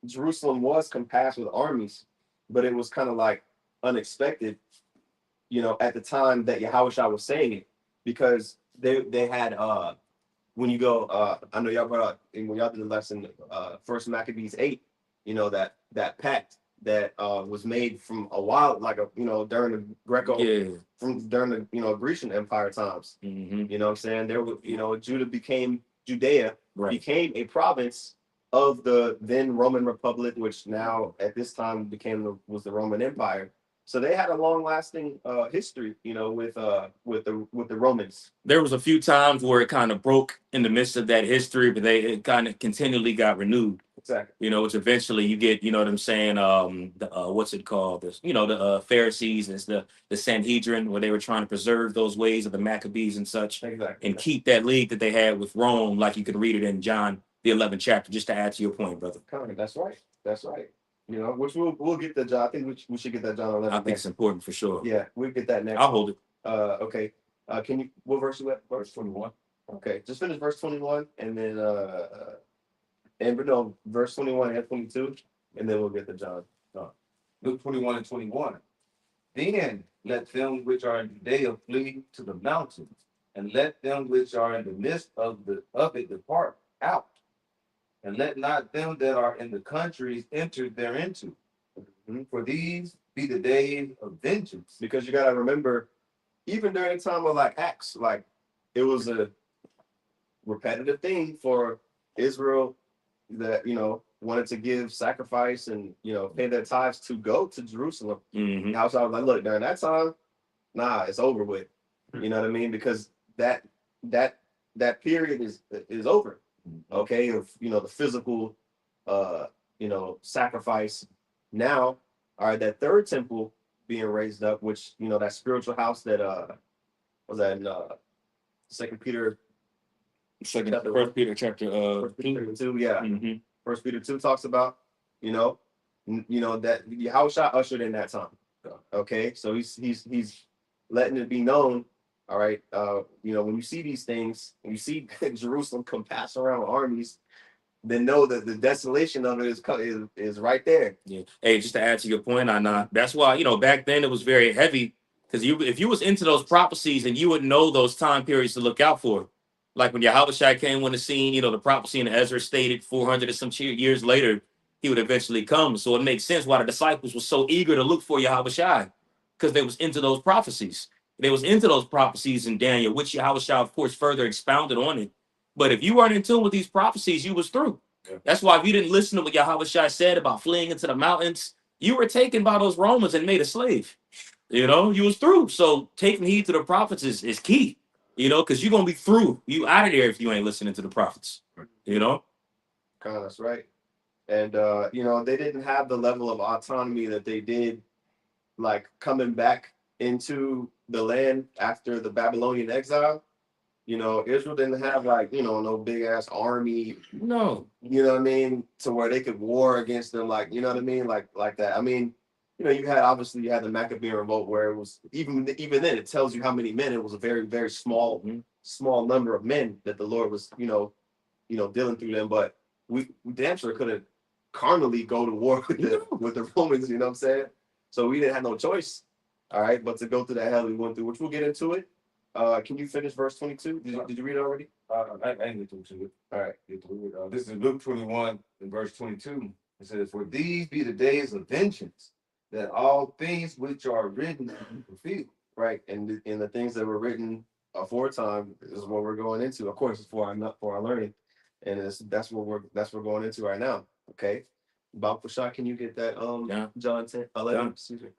Jerusalem was compassed with armies, but it was kind of like unexpected, at the time that Yahawashi was saying it, because they had when you go I know y'all brought up when y'all did the lesson, First Maccabees 8, that pact that was made from a while, like during the during the Grecian Empire times. Mm-hmm. You know what I'm saying? There was, Judea became a province, of the then Roman Republic, which now at this time was the Roman Empire. So they had a long-lasting history, you know, with the Romans. There was a few times where it kind of broke in the midst of that history, but it kind of continually got renewed. Exactly. You know, which eventually you get, you know what I'm saying, what's it called? This, you know, the Pharisees, is the Sanhedrin, where they were trying to preserve those ways of the Maccabees and such, Exactly. and keep that league that they had with Rome, like you could read it in John the 11th chapter, just to add to your point, brother. That's right. That's right. You know, which we'll get the John. I think we should get that John 11. I think it's important for sure. Yeah, we'll get that next. I'll hold it. Okay. Can you, what verse you at? Verse 21. Okay, just finish verse 21 and then verse 21 and 22, and then we'll get to John. Luke 21 and 21. Then let them which are in Judea flee to the mountains, and let them which are in the midst of it depart out. And let not them that are in the countries enter thereinto. For these be the days of vengeance. Because you gotta remember, even during the time of like Acts, like it was a repetitive thing for Israel that, you know, wanted to give sacrifice and, you know, pay their tithes to go to Jerusalem. Mhm. I was like, look, during that time, nah, it's over with. You know what I mean? Because that period is over. Okay, of, you know, the physical you know, sacrifice. Now, all right, that third temple being raised up, which, you know, that spiritual house that was that in Second Peter. First Peter chapter 2, yeah. Mhm. First Peter 2 talks about, you know, that Yahawashi ushered in that time. Okay, so he's letting it be known. All right, you know, when you see these things, when you see Jerusalem come pass around armies, then know that the desolation of it is right there. Yeah. Hey, just to add to your point, that's why, you know, back then it was very heavy, because if you was into those prophecies, and you would know those time periods to look out for. Like when Yahawashi came on the scene, you know, the prophecy in Ezra stated 400 or some years later, he would eventually come. So it makes sense why the disciples were so eager to look for Yahawashi, because they was into those prophecies. They was into those prophecies in Daniel, which Yahawashi, of course, further expounded on it. But if you weren't in tune with these prophecies, you was through. Yeah. That's why if you didn't listen to what Yahawashi said about fleeing into the mountains, you were taken by those Romans and made a slave. You know, you was through. So taking heed to the prophets is key. You know, because you're gonna be through. You out of there if you ain't listening to the prophets. You know? That's right. And you know, they didn't have the level of autonomy that they did, like coming back into the land after the Babylonian exile. You know, Israel didn't have, like, you know, no big ass army. No. You know what I mean? To where they could war against them, like, you know what I mean? Like that. I mean, you know, you had the Maccabean revolt, where it was even then it tells you how many men. It was a very, very small number of men that the Lord was, you know, dealing through them. But we damn sure couldn't carnally go to war with the Romans, you know what I'm saying? So we didn't have no choice, all right, but to go through that hell we went through, which we'll get into it. Can you finish verse 22? Did you read it already? I ain't get to it. All right, get to it. This is Luke 21 and verse 22. It says, "For these be the days of vengeance, that all things which are written be fulfilled." Right, and the things that were written aforetime is what we're going into. Of course, it's for our learning, and that's what we're going into right now. Okay, Bob Shah, can you get that John 10:11? Excuse me.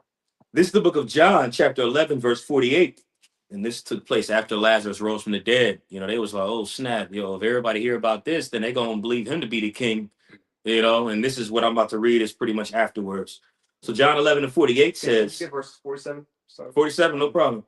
This is the book of John, chapter 11, verse 48. And this took place after Lazarus rose from the dead. You know, they was like, oh, snap. Yo, if everybody hear about this, then they're going to believe him to be the king. You know, and this is what I'm about to read is pretty much afterwards. So John 11 and 48 says. Get verse 47. Sorry. 47, no problem.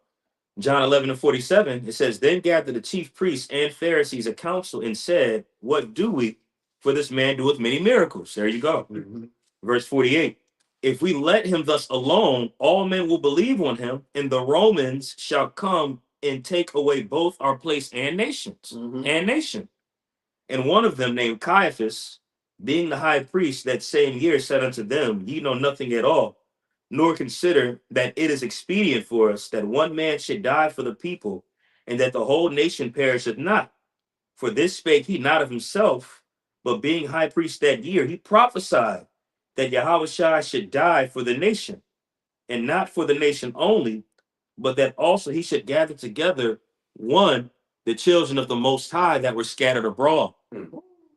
John 11 and 47, it says, "Then gathered the chief priests and Pharisees a council and said, What do we? For this man doeth many miracles." There you go. Mm-hmm. Verse 48. "If we let him thus alone, all men will believe on him, and the Romans shall come and take away both our place and nations and nation. And one of them, named Caiaphas, being the high priest that same year, said unto them, Ye know nothing at all, nor consider that it is expedient for us that one man should die for the people, and that the whole nation perisheth not. For this spake he not of himself, but being high priest that year, he prophesied that Yahawashi should die for the nation, and not for the nation only, but that also he should gather together, one, the children of the Most High that were scattered abroad."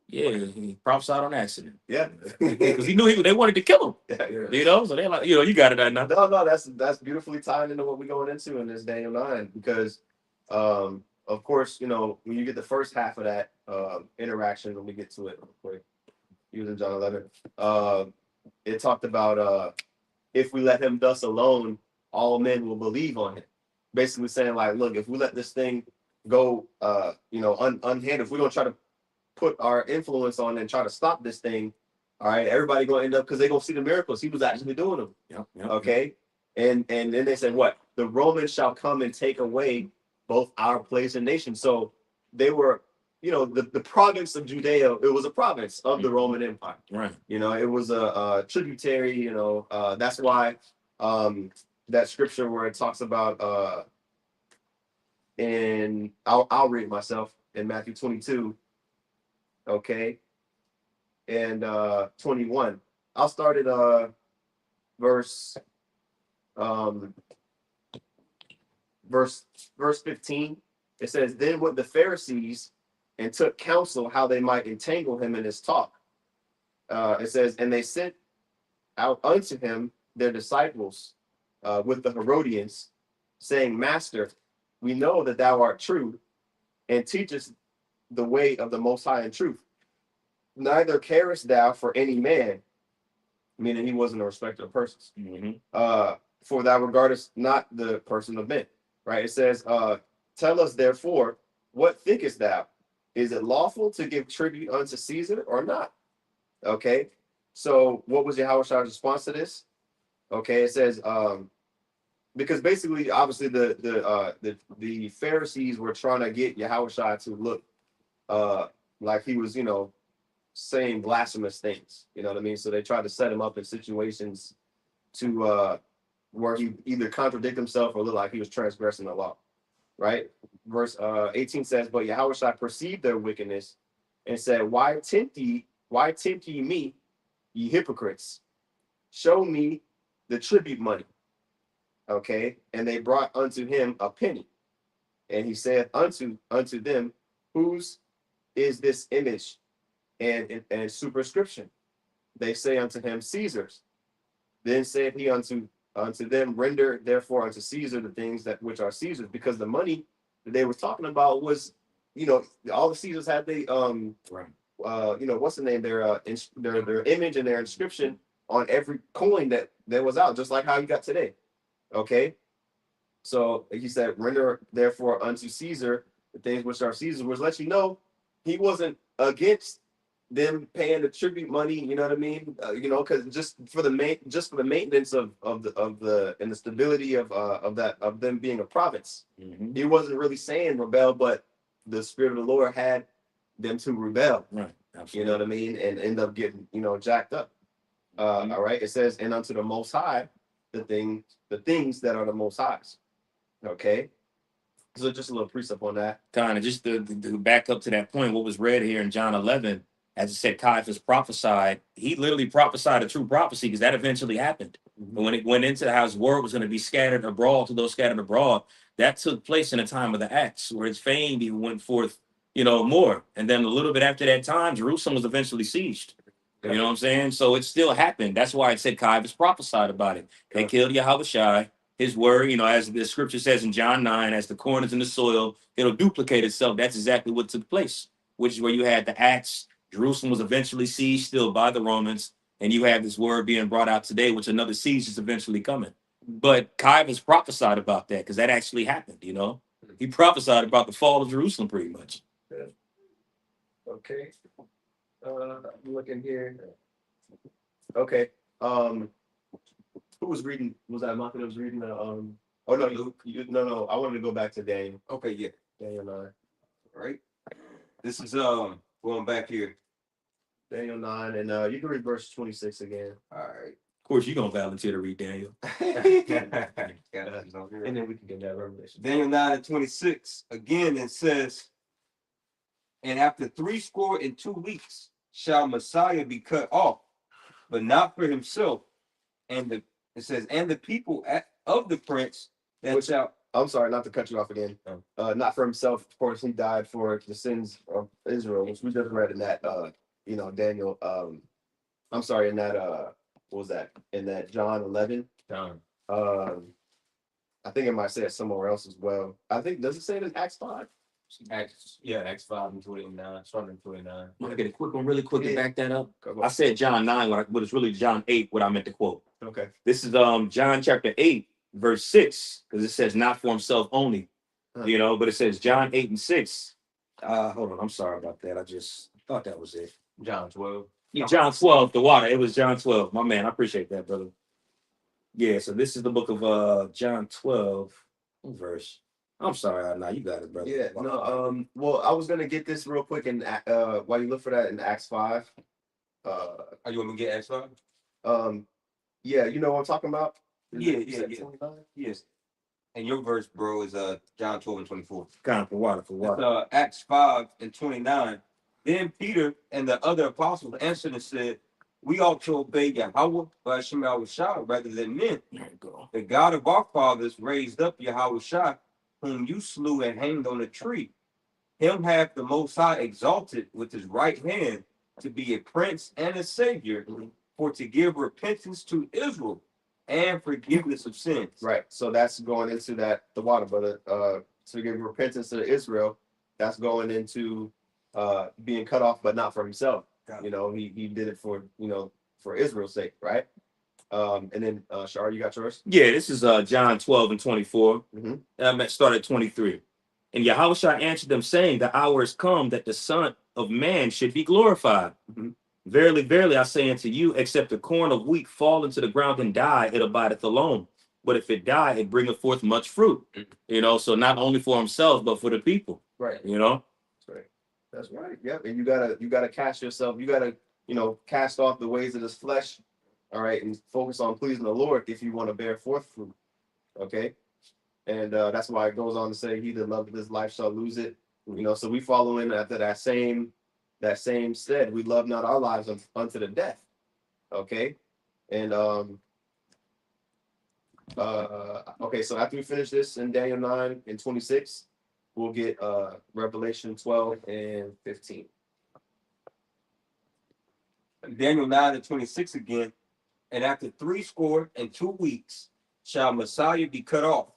Yeah, he prophesied on accident. Yeah. Because he knew they wanted to kill him. Yeah. You know, so they're like, you got it right now. No, that's beautifully tied into what we're going into in this Daniel 9, because of course, when you get the first half of that interaction, when we get to it real quick, using John 11, it talked about if we let him thus alone, all men will believe on him. Basically saying, like, look, if we let this thing go unhindered, if we're gonna try to put our influence on and try to stop this thing, all right, everybody gonna end up, because they're gonna see the miracles he was actually doing them. Yep. Okay. And then they said, what? The Romans shall come and take away both our place and nation. So they were, the province of Judea, it was a province of the Roman Empire. Right. It was a tributary, that's why that scripture where it talks about and I'll read it myself in Matthew 22. Okay. And 21. I'll start at verse 15. It says, then went the Pharisees and took counsel how they might entangle him in his talk. It says, and they sent out unto him their disciples with the Herodians, saying, Master, we know that thou art true, and teachest the way of the Most High in truth. Neither carest thou for any man, meaning he wasn't a respecter of persons. For thou regardest not the person of men. Right? It says, tell us therefore, what thinkest thou? Is it lawful to give tribute unto Caesar or not? Okay. So what was Yahawah's response to this? Okay, it says, because basically, obviously, the Pharisees were trying to get Yahawah to look like he was, saying blasphemous things. You know what I mean? So they tried to set him up in situations to where he either contradict himself or look like he was transgressing the law. Right? Verse 18 says, but Yahawah perceived their wickedness and said, why tempt ye me, ye hypocrites? Show me the tribute money. Okay, and they brought unto him a penny, and he said unto them, whose is this image and superscription? They say unto him, Caesar's. Then said he unto them, render therefore unto Caesar the things that which are Caesar's, because the money that they were talking about was, all the Caesars had what's the name, their image and their inscription on every coin that was out, just like how you got today. Okay, so he said, render therefore unto Caesar the things which are Caesar's, which lets you know he wasn't against them paying the tribute money. You know what I mean? Because just for the maintenance of the and the stability of them being a province. He wasn't really saying rebel, but the Spirit of the Lord had them to rebel. Right. Absolutely. You know what I mean? And end up getting jacked up. All right. It says, and unto the Most High the things that are the Most High's. Okay. So just a little precept on that. Kind of just to back up to that point, what was read here in John 11, as it said, Caiaphas prophesied. He literally prophesied a true prophecy, because that eventually happened. But when it went into how his word was going to be scattered abroad to those scattered abroad, that took place in the time of the Acts, where his fame even went forth, more. And then a little bit after that time, Jerusalem was eventually sieged. You know what I'm saying? So it still happened. That's why it said Caiaphas prophesied about it. They killed Yahawashi. His word, as the scripture says in John 9, as the corn is in the soil, it'll duplicate itself. That's exactly what took place, which is where you had the Acts. Jerusalem was eventually sieged still by the Romans. And you have this word being brought out today, which another siege is eventually coming. But Caiaphas prophesied about that, because that actually happened, He prophesied about the fall of Jerusalem pretty much. Okay. I'm looking here. Okay. Who was reading? Was that Martha that was reading the oh no, no. I wanted to go back to Daniel. Okay, yeah. Daniel 9. Right. This is going back here. Daniel 9, and you can read verse 26 again. All right. Of course, you're gonna volunteer to read Daniel. And then we can get that revelation. Daniel 9:26. Again, it says, and after 62 weeks shall Messiah be cut off, but not for himself. And it says, and the people of the prince that shall. I'm sorry, not to cut you off again. Not for himself, of course, he died for the sins of Israel, which we just read in that Daniel. I'm sorry, in that what was that? In that John 11. John. I think it might say it somewhere else as well. I think, does it say it in Acts 5? Acts 5 and 29, starting in 29. Want to get a quick one, really quick, to Yeah. back that up? Go. I said John 9, but it's really John 8, what I meant to quote. Okay. This is John chapter 8, verse 6, because it says not for himself only, but it says John 8 and 6. Hold on, I'm sorry about that. I just thought that was it. John 12. Yeah, John 12, the water. It was John 12. My man, I appreciate that, brother. Yeah, so this is the book of John 12 verse. I'm sorry, nah, you got it, brother. Yeah, no, well, I was gonna get this real quick and while you look for that in Acts 5. Are you want me to get Acts 5? Yeah, you know what I'm talking about? Yeah. Yes. And your verse, bro, is John 12 and 24. Kind for water. It's, Acts 5 and 29. Then Peter and the other apostles answered and said, we ought to obey Yahawah, YAHAWASHI, rather than men. There you go. The God of our fathers raised up YAHAWASHI, whom you slew and hanged on a tree. Him hath the Most High exalted with his right hand to be a prince and a savior, for to give repentance to Israel and forgiveness of sins. Right. So that's going into the water, brother. To give repentance to Israel, that's going into being cut off, but not for himself. He did it for Israel's sake, right? And then Shar, you got yours? Yeah, this is John 12 and 24. Start at 23. And Yahawashi answered them, saying, the hour is come that the Son of Man should be glorified. Verily, verily, I say unto you, except a corn of wheat fall into the ground and die, it abideth alone. But if it die, it bringeth forth much fruit. So not only for himself, but for the people. Right. That's right. That's right. Yep. And you gotta cast yourself. You gotta cast off the ways of this flesh. All right, and focus on pleasing the Lord if you want to bear forth fruit. Okay. And that's why it goes on to say, he that loveth his life shall lose it. So we follow in after that same stead. We love not our lives unto the death. Okay. And okay, so after we finish this in Daniel 9 and 26, we'll get Revelation 12 and 15. Daniel 9 and 26 again. And after 62 weeks shall Messiah be cut off,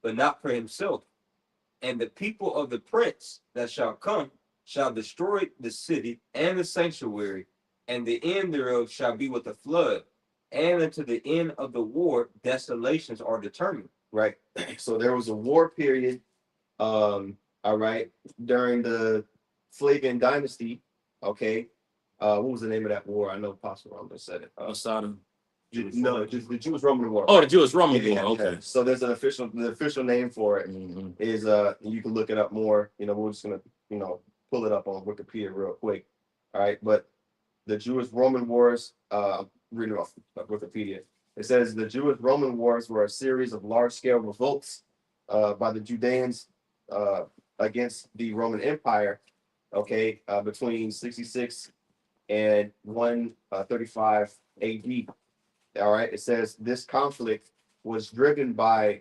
but not for himself. And the people of the prince that shall come shall destroy the city and the sanctuary, and the end thereof shall be with a flood. And unto the end of the war, desolations are determined. Right. So there was a war period, all right, during the Flavian dynasty. Okay. What was the name of that war? I know Apostle Roman said it. Sodom. No, just the Jewish-Roman War. Oh, the Jewish-Roman Yeah. War. Okay. So there's the official name for it is you can look it up more. We're just gonna pull it up on Wikipedia real quick. All right, but the Jewish-Roman Wars, reading off Wikipedia, it says the Jewish-Roman Wars were a series of large-scale revolts by the Judeans against the Roman Empire. Okay, between 66 and 135 AD. All right, it says this conflict was driven by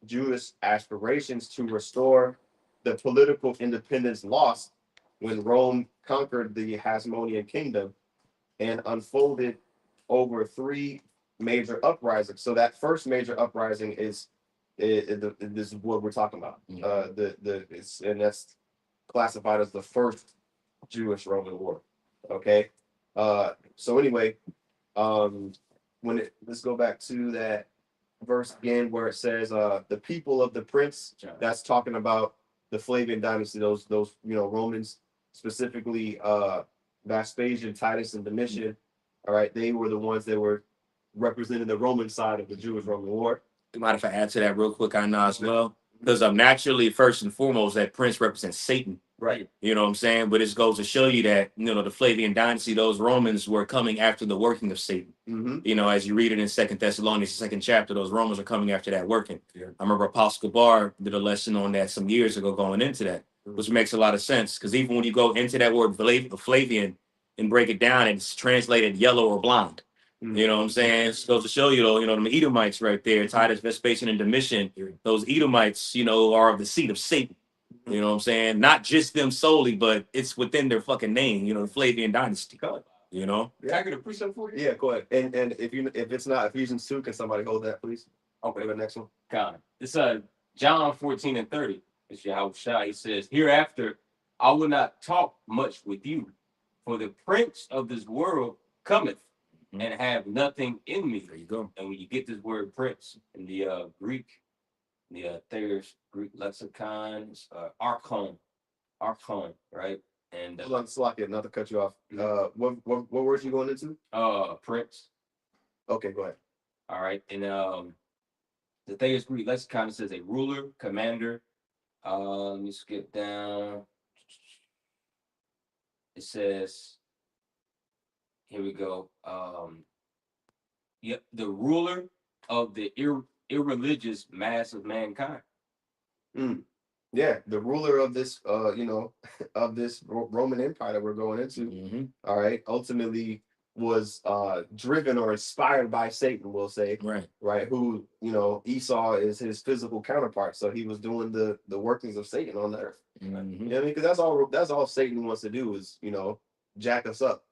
Jewish aspirations to restore the political independence lost when Rome conquered the Hasmonean kingdom and unfolded over 3 major uprisings. So that first major uprising is this is what we're talking about. And that's classified as the first Jewish-Roman War. Okay. So anyway, let's go back to that verse again where it says the people of the prince. That's talking about the Flavian dynasty, those Romans, specifically Vespasian, Titus, and Domitian. All right, they were the ones that were representing the Roman side of the Jewish-Roman War. Do you mind if I add to that real quick? I know as well, because naturally, first and foremost, that prince represents Satan. Right. You know what I'm saying? But it goes to show you that, the Flavian dynasty, those Romans were coming after the working of Satan. As you read it in 2 Thessalonians, the 2nd chapter, those Romans are coming after that working. Yeah. I remember Apostle Gabar did a lesson on that some years ago going into that, which makes a lot of sense. Because even when you go into that word Flavian and break it down, it's translated yellow or blonde. You know what I'm saying? So to show you, though, you know, the Edomites right there, Titus, Vespasian, and Domitian, those Edomites, you know, are of the seed of Satan. You know what I'm saying? Not just them solely, but it's within their fucking name, you know, the Flavian dynasty. You know? Yeah, I get a precept for you. Yeah, go ahead. And if it's not Ephesians 2, can somebody hold that, please? Okay, The next one. God. It's John 14:30. It's YAHAWASHI. He says, "Hereafter I will not talk much with you, for the prince of this world cometh and have nothing in me." There you go. And when you get this word prince in the Greek, the Thayer's Greek lexicon, it's archon, right? And Hold on, Slocky, not to cut you off. What words you going into? prince. Okay, go ahead. All right. And the Thayer's Greek lexicon, it says a ruler, commander. Let me skip down. It says, here we go. Yep, the ruler of the irreligious mass of mankind. Yeah, the ruler of this, you know, of this Roman Empire that we're going into. All right, ultimately was driven or inspired by Satan, we'll say. Right. Who, you know, Esau is his physical counterpart, so he was doing the workings of Satan on the earth. You know what I mean? Because that's all Satan wants to do is, you know, jack us up.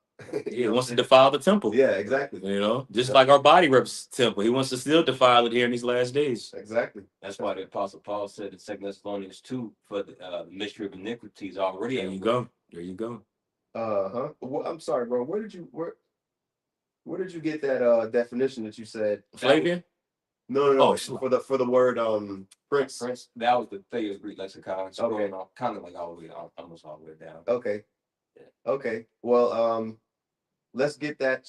He wants to defile the temple. Yeah, exactly. You know, just like our body represents the temple. He wants to still defile it here in these last days. Exactly. That's why the Apostle Paul said in 2 Thessalonians 2, for the mystery of iniquities already. There you go. There you go. Well, I'm sorry, bro. Where did you get that definition that you said? Flavian? No. Oh, for the word prince. That was the Thayer's Greek lexicon. So Okay. Kind of like all the way, almost all the way down. Okay. Okay. Well, let's get that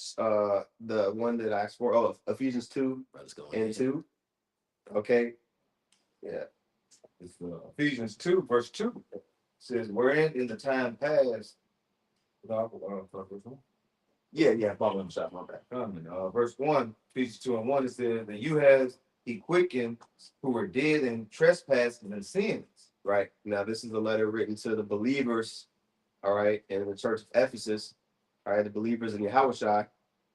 the one that I asked for. Oh, Ephesians 2 Let's go. and 2. Okay. Yeah. It's Ephesians 2, verse 2. It says, "Wherein in the time past." Yeah. Following shot, my bad. Verse 1, Ephesians 2 and 1, it says, "And you has he quickened who were dead in trespasses and sins." Right. Now, this is a letter written to the believers, all right, in the church of Ephesus, all right, the believers in YAHAWASHI,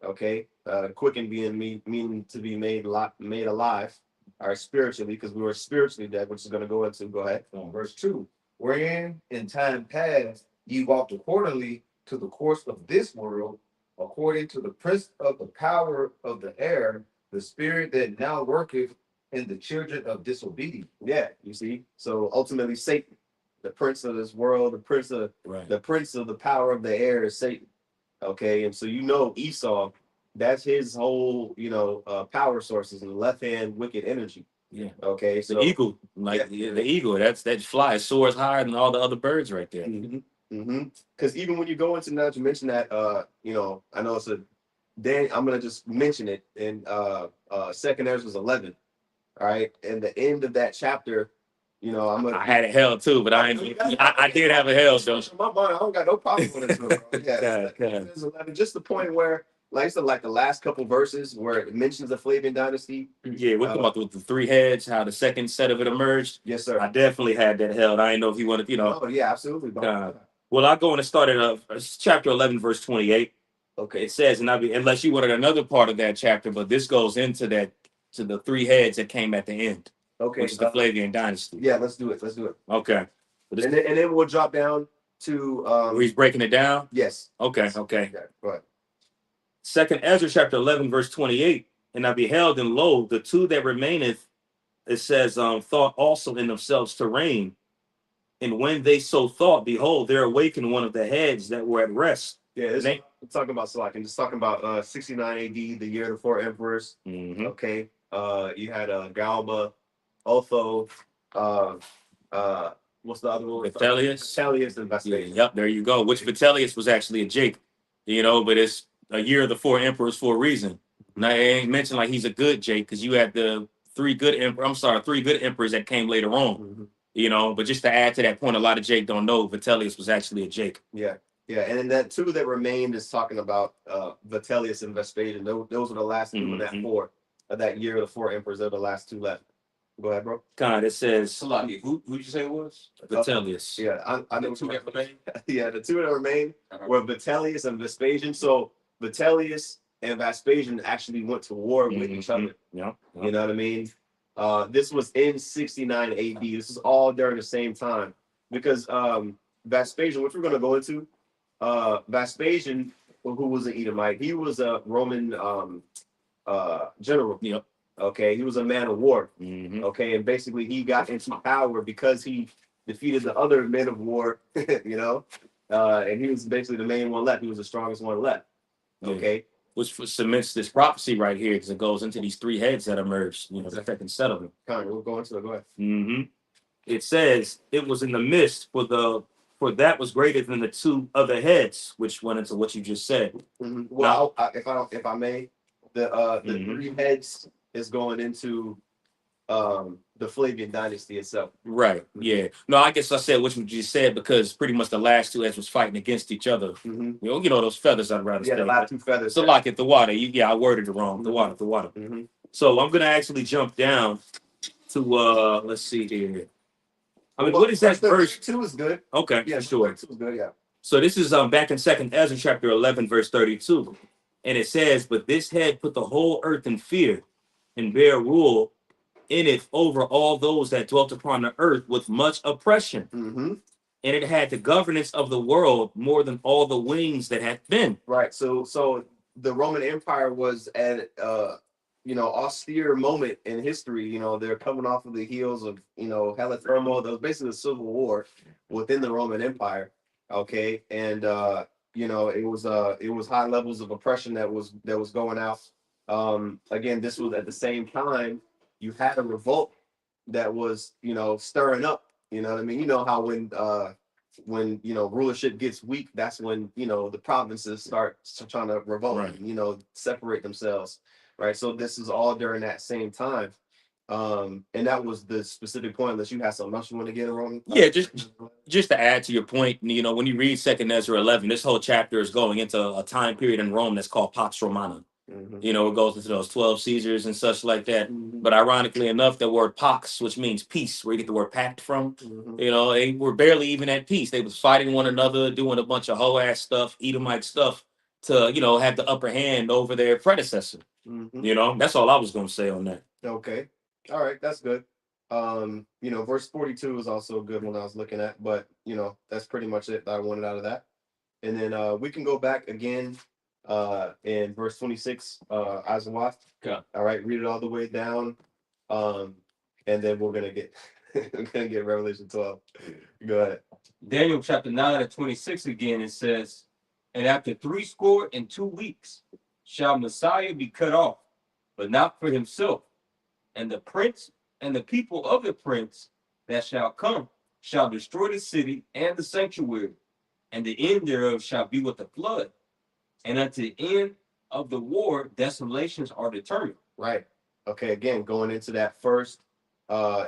okay, quicken being meaning to be made alive, all right, spiritually, because we were spiritually dead, which is going to go into, go ahead. Verse 2, "Wherein in time past ye walked accordingly to the course of this world, according to the prince of the power of the air, the spirit that now worketh in the children of disobedience." Yeah, you see. So ultimately, Satan, the prince of this world, the prince of the power of the air is Satan. Okay, and so you know Esau, that's his whole, you know, power sources and left hand wicked energy. Yeah. Okay, so the eagle, like the eagle, that flies, soars higher than all the other birds right there. Because even when you go into, now to mention that, you know, I know it's then I'm gonna just mention it in 2nd Ezra 11. All right, and the end of that chapter, you know, I had a hell too, but I did have a hell though. My mind, I don't got no problem with it. Bro. Yeah, God. Just the point where, like I said, like the last couple verses where it mentions the Flavian dynasty. Yeah, we're talking about with the 3 heads, how the second set of it emerged. Yes, sir. I definitely had that held. I didn't know if you wanted, you know. Oh yeah, absolutely. Well, I'll go and start at chapter 11, verse 28. Okay, it says, and unless you wanted another part of that chapter, but this goes into that, to the 3 heads that came at the end. Okay, which is the Flavian dynasty. Yeah, let's do it. Okay. And then we'll drop down to where he's breaking it down. Yes. Okay. Go ahead. 2nd Ezra chapter 11 verse 28. And I beheld, and lo, the 2 that remaineth, it says, thought also in themselves to reign. And when they so thought, behold, there awakened one of the heads that were at rest. Yeah, I'm talking about, so I can just talking about 69 AD, the year of the 4 emperors. Okay. You had Galba, Otho, what's the other one? Vitellius and Vespasian. Yep, there you go. Which Vitellius was actually a Jake, you know, but it's a year of the 4 emperors for a reason. Now, I ain't mentioned like he's a good Jake, because you had the 3 good emperors that came later on, you know, but just to add to that point, a lot of Jake don't know Vitellius was actually a Jake. Yeah, and then that 2 that remained is talking about Vitellius and Vespasian. Those were the last 2 of that 4 of that year of the 4 emperors. They're the last 2 left. Go ahead, bro. God, it says, who'd you say it was? Vitellius. Yeah, I know the 2 that remained. Yeah, the 2 that remained were Vitellius and Vespasian. So Vitellius and Vespasian actually went to war with each other. Yeah. You know what I mean? This was in 69 AD. This is all during the same time because Vespasian, which we're going to go into, Vespasian, who was an Edomite, he was a Roman general. Yep. Okay, he was a man of war. Mm-hmm. Okay, and basically he got into power because he defeated the other men of war. You know, and he was basically the main one left. He was the strongest one left. Okay. Which cements this prophecy right here because it goes into these three heads that emerged, you know, the second settlement. Connor, we'll go into it. Go ahead. Mm-hmm. It says it was in the midst for that was greater than the two other heads, which went into what you just said. Mm-hmm. Well, if I may, the three heads is going into the Flavian dynasty itself. Right. Yeah. No, I guess I said what you just said because pretty much the last two heads was fighting against each other. Mm-hmm. You know those feathers I'd rather Yeah, say. the last two feathers. So like at the water. I worded it wrong. The water. Mm-hmm. So I'm gonna actually jump down to let's see here. I mean, what is that verse? 2 is good. Okay, Yeah, sure. 2 is good. Yeah. So this is back in 2nd Ezra chapter 11, verse 32. And it says, but this head put the whole earth in fear and bear rule in it over all those that dwelt upon the earth with much oppression. Mm-hmm. And it had the governance of the world more than all the wings that had been. Right. So the Roman Empire was at austere moment in history. You know, they're coming off of the heels of, hella turmoil. There was basically a civil war within the Roman Empire. Okay. And it was high levels of oppression that was going out. Again, this was at the same time you had a revolt that was, stirring up. You know what I mean? You know how when rulership gets weak, that's when the provinces start trying to revolt, right. And, separate themselves, right? So this is all during that same time, and that was the specific point. Unless you have something else you want to get wrong. Yeah, just to add to your point, when you read 2nd Ezra 11, this whole chapter is going into a time period in Rome that's called Pax Romana. Mm-hmm. It goes into those 12 Caesars and such like that. Mm-hmm. But ironically enough, the word pax, which means peace, where you get the word pact from, Mm-hmm. They were barely even at peace. They was fighting one another, doing a bunch of hoe-ass stuff, Edomite stuff to, have the upper hand over their predecessor. Mm-hmm. That's all I was going to say on that. Okay. All right. That's good. Verse 42 is also a good one I was looking at, but, that's pretty much it that I wanted out of that. And then we can go back again in verse 26, YAHAWAH. Okay. All right, read it all the way down. And then we're gonna get Revelation 12. Go ahead. Daniel chapter 9 and 26 again, it says, and after 62 weeks shall Messiah be cut off, but not for himself. And the prince and the people of the prince that shall come shall destroy the city and the sanctuary, and the end thereof shall be with the flood. And unto the end of the war, desolations are determined. Right. Okay. Again, going into that first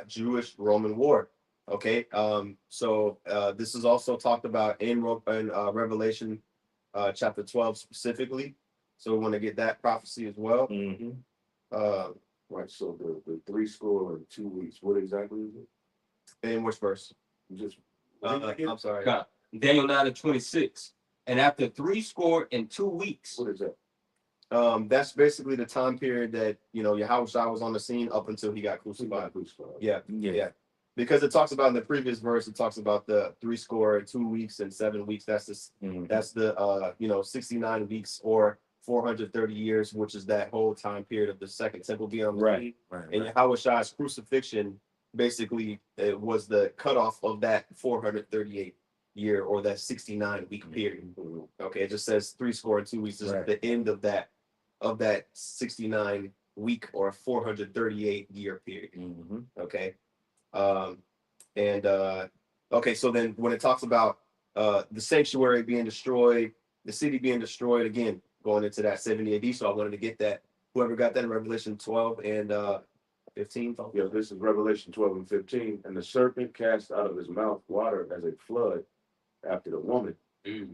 Jewish Roman war. Okay. So this is also talked about in Revelation chapter 12 specifically. So we want to get that prophecy as well. Mm-hmm. Right. So the 62 weeks. What exactly is it? In which verse? Just I'm sorry. Daniel 9 and 26. And after 62 weeks. What is that? That's basically the time period that Yahawashi was on the scene up until he got crucified. Yeah. Because it talks about in the previous verse, it talks about the 62 weeks and 7 weeks. That's the 69 weeks or 430 years, which is that whole time period of the second temple being on the scene. Right. And Yahawashi's crucifixion basically it was the cutoff of that 438 year or that 69 week period. Okay, it just says 62 weeks is the end of that 69 week or 438 year period. Okay. Okay, so then when it talks about the sanctuary being destroyed, the city being destroyed, again going into that 70 AD. So I wanted to get that. Whoever got that in Revelation 12 and 15. Yeah, this is Revelation 12 and 15. And the serpent cast out of his mouth water as a flood after the woman,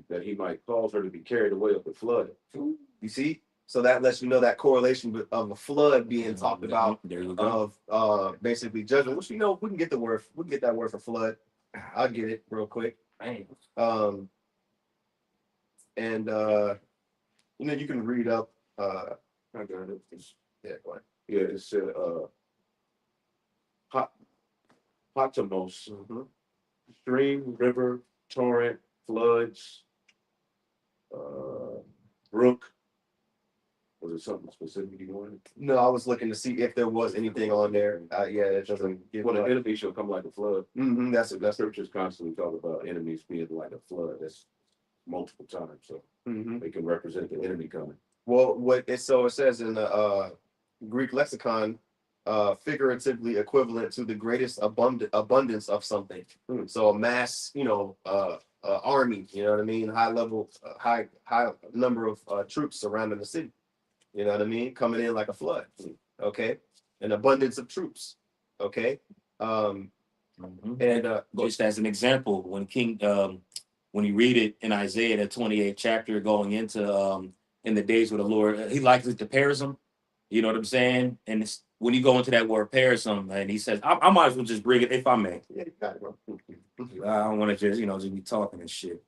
that he might cause her to be carried away of the flood. You see? So that lets you know that correlation of a flood being talked about of basically judgment, which we can get that word for flood. I'll get it real quick. And you can read up I got it. Yeah, go ahead. Yeah, it said Patmos, stream, river, torrent, floods, brook. Was it something specific you wanted? No, I was looking to see if there was anything on there. Yeah, it doesn't give. Well, an enemy shall come like a flood. That's Scriptures constantly talk about enemies being like a flood. That's multiple times, so they can represent the enemy coming. Well, it says in the Greek lexicon, figuratively equivalent to the greatest abundance of something. So a mass, army. You know what I mean? High level, high number of troops surrounding the city. You know what I mean? Coming in like a flood. Okay, an abundance of troops. Okay, and just as an example, when you read it in Isaiah, the 28th chapter, going into in the days with the Lord, he likens it to Perism. You know what I'm saying? And it's, when you go into that word Perism, and he says, I might as well just bring it, if I may. Yeah, you got it, bro. I don't want to just be talking and shit.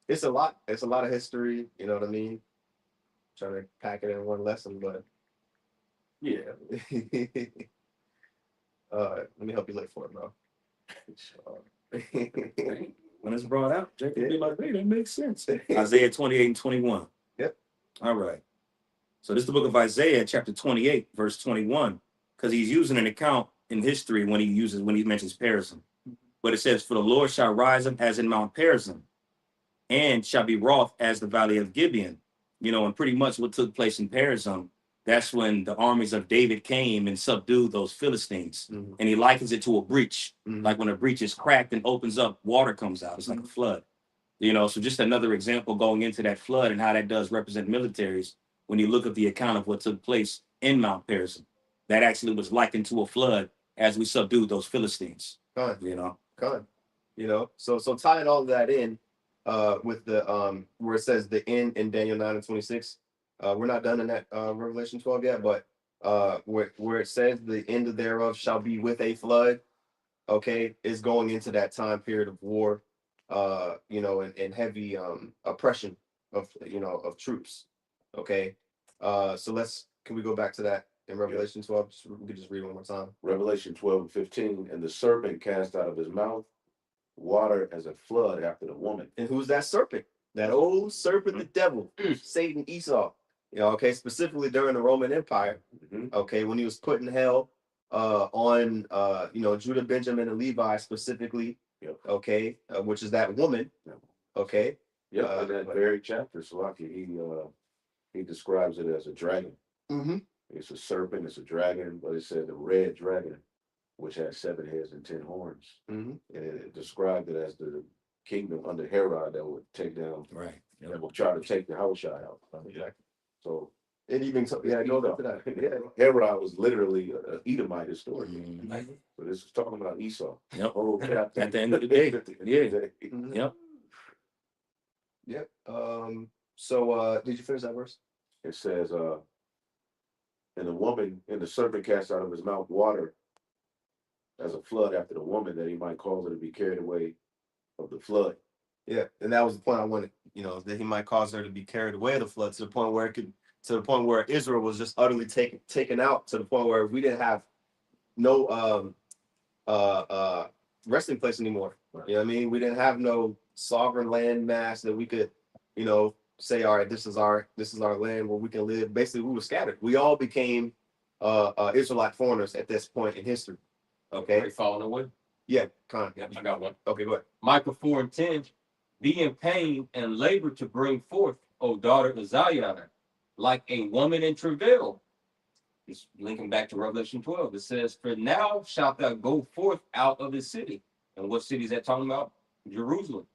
It's a lot. It's a lot of history. You know what I mean? Trying to pack it in one lesson, but yeah. Let me help you look for it, bro. When it's brought out, Jacob will be like, hey, that makes sense. Isaiah 28 and 21. Yep. All right. So this is the book of Isaiah, chapter 28, verse 21, because he's using an account in history when he mentions Perism. But it says, for the Lord shall rise up as in Mount Perism, and shall be wroth as the valley of Gibeon. And pretty much what took place in Perism, that's when the armies of David came and subdued those Philistines. And he likens it to a breach. Like when a breach is cracked and opens up, water comes out. It's like a flood. So just another example going into that flood and how that does represent militaries. When you look at the account of what took place in Mount Perism, that actually was likened to a flood as we subdued those Philistines. So tying all of that in, with the where it says the end in Daniel 9 and 26. We're not done in that Revelation 12 yet, but where it says the end of thereof shall be with a flood, is going into that time period of war, and heavy oppression of troops. So can we go back to that in Revelation 12? We could just read one more time. Revelation 12 and 15, and the serpent cast out of his mouth water as a flood after the woman. And who's that serpent? That old serpent, the devil, Satan, Esau. Specifically during the Roman Empire. When he was put in hell on Judah, Benjamin, and Levi specifically. Which is that woman. In that very chapter, Salaki, he describes it as a dragon. It's a serpent, it's a dragon, but it said a red dragon, which has 7 heads and 10 horns. And it described it as the kingdom under Herod that would take down, that will try to take the YAHAWASHI out. So it even goes into that. Herod was literally an Edomite historian. So this is talking about Esau. At the end of the day. Yep. So did you finish that verse? It says, and the serpent cast out of his mouth water as a flood after the woman, that he might cause her to be carried away of the flood. Yeah, and that was the point I wanted, that he might cause her to be carried away of the flood to the point where Israel was just utterly taken out, to the point where we didn't have no resting place anymore. You know what I mean? We didn't have no sovereign land mass that we could, say, all right, this is our land where we can live. Basically, we were scattered. We all became Israelite foreigners at this point in history. Are you following away? Yeah, kind of. Yeah, I got one. Okay, go ahead. Micah 4 and 10. Be in pain and labor to bring forth, O daughter of Zion, like a woman in travail. It's linking back to Revelation 12. It says, for now shalt thou go forth out of the city. And what city is that talking about? Jerusalem.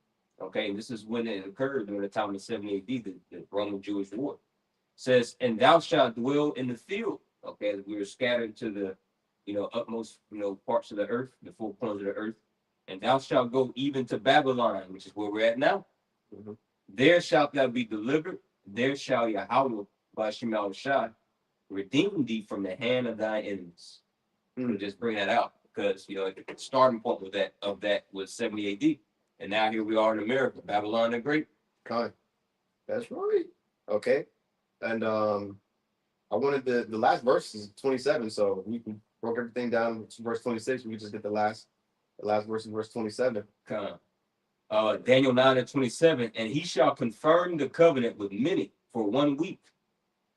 And this is when it occurred during the time of 70 AD, the Roman-Jewish war. It says, and thou shalt dwell in the field. We were scattered to the utmost, parts of the earth, the 4 corners of the earth. And thou shalt go even to Babylon, which is where we're at now. There shalt thou be delivered. There shall YAHAWASHI redeem thee from the hand of thy enemies. Just bring that out because the starting point of that was 70 AD. And now here we are in America, Babylon the Great. That's right. Okay. And I wanted the last verse is 27, so we can broke everything down to verse 26. We just get the last verse is verse 27. Daniel 9:27, and he shall confirm the covenant with many for 1 week,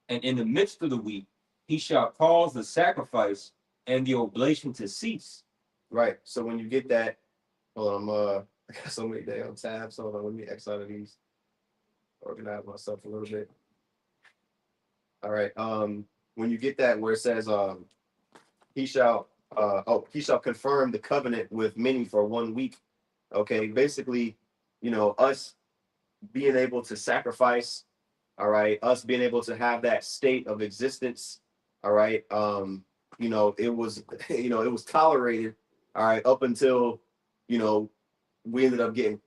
and in the midst of the week he shall cause the sacrifice and the oblation to cease. Right. So when you get that, hold on, I got so many damn tabs. Hold on, let me X out of these. Organize myself a little bit. All right. When you get that where it says he shall confirm the covenant with many for 1 week. Okay, basically, us being able to sacrifice, all right, us being able to have that state of existence, all right, it was it was tolerated, all right, up until we ended up getting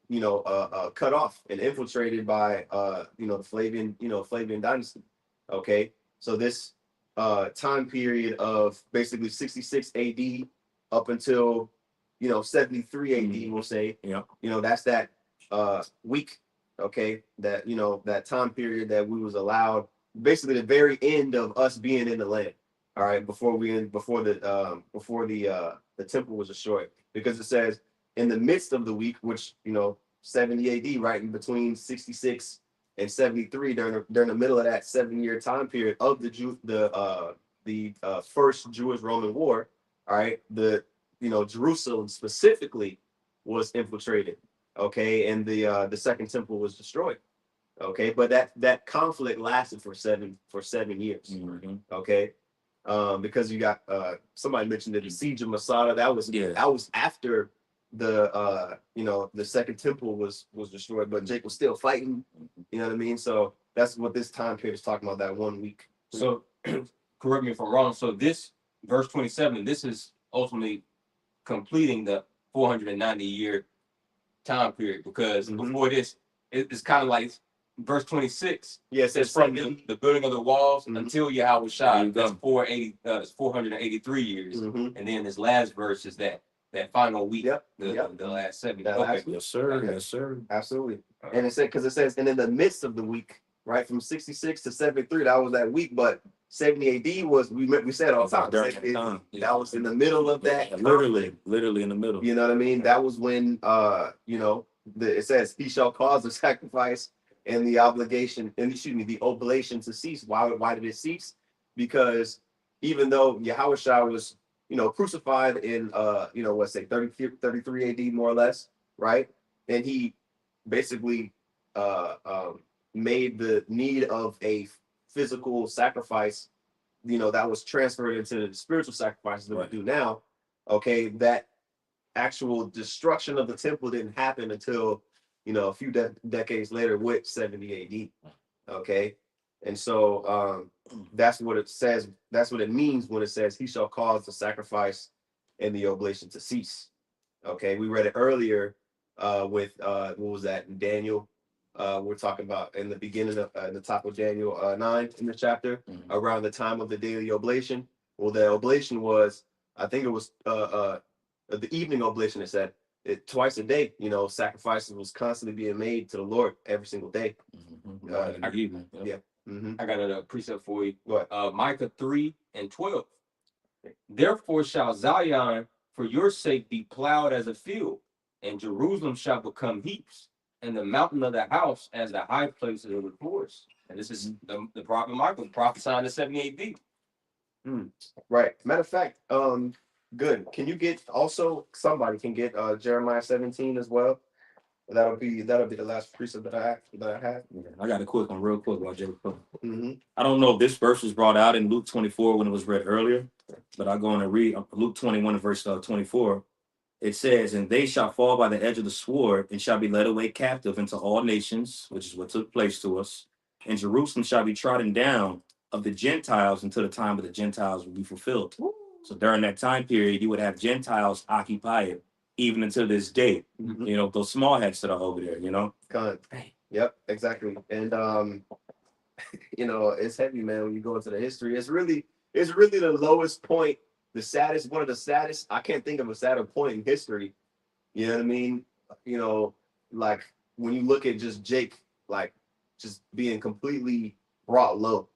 cut off and infiltrated by the Flavian dynasty. Okay, so this time period of basically 66 AD up until 73 AD, we'll say, that's that week, okay, that that time period that we was allowed, basically the very end of us being in the land, all right, before the temple was destroyed, because it says in the midst of the week, which 70 AD, right in between 66 and 73, during the middle of that 7-year time period of the first Jewish-Roman War, all right, Jerusalem specifically was infiltrated, okay, and the second temple was destroyed, okay, but that conflict lasted for 7 years, okay, because you got somebody mentioned that the siege of Masada, that was after the second temple was destroyed, but Jake was still fighting, you know what I mean? So that's what this time period is talking about, that 1 week. So correct me if I'm wrong. So this verse 27, this is ultimately completing the 490-year time period, because before this, it's kind of like verse 26. Yes, it's from the building of the walls until YAHAWASHI. That's 483 years, and then this last verse is that final week. The last 70. Okay. Yes, sir. Yes, sir. Absolutely. And it says, and in the midst of the week, right, from 66 to 73, that was that week, but 70 AD was, we said all the time, that was in the middle of that. Literally in the middle. You know what I mean? That was when it says he shall cause the sacrifice and the the oblation to cease. Why did it cease? Because even though Yahawashi was crucified in 33 AD more or less, right? And he basically made the need of a physical sacrifice, that was transferred into the spiritual sacrifices that we do now. Okay, that actual destruction of the temple didn't happen until a few decades later with 70 AD. Okay, and so that's what it says. That's what it means when it says he shall cause the sacrifice and the oblation to cease. Okay, we read it earlier with what was that in Daniel? We're talking about in the beginning of in the top of Daniel 9 in the chapter, around the time of the daily oblation. Well, the oblation was, I think it was the evening oblation. It said twice a day. Sacrifices was constantly being made to the Lord every single day. I got a precept for you. Micah 3:12. Therefore shall Zion for your sake be plowed as a field, and Jerusalem shall become heaps, and the mountain of the house as the high places of the forest. And this is the prophet Micah prophesying in 70 AD. Right. Matter of fact, good. Can you get somebody can get Jeremiah 17 as well? That'll be the last precept that I have. Yeah, I got a quick one, real quick, while Jacob. I don't know if this verse was brought out in Luke 24 when it was read earlier, but I go on and read Luke 21 and verse 24. It says, "And they shall fall by the edge of the sword, and shall be led away captive into all nations," which is what took place to us. "And Jerusalem shall be trodden down of the Gentiles until the time of the Gentiles will be fulfilled." So during that time period, you would have Gentiles occupy it, even until this day. Those small heads that are over there, Yep, exactly. And it's heavy, man, when you go into the history. It's really the lowest point, one of the saddest. I can't think of a sadder point in history. You know what I mean? Like when you look at just Jake, like just being completely brought low.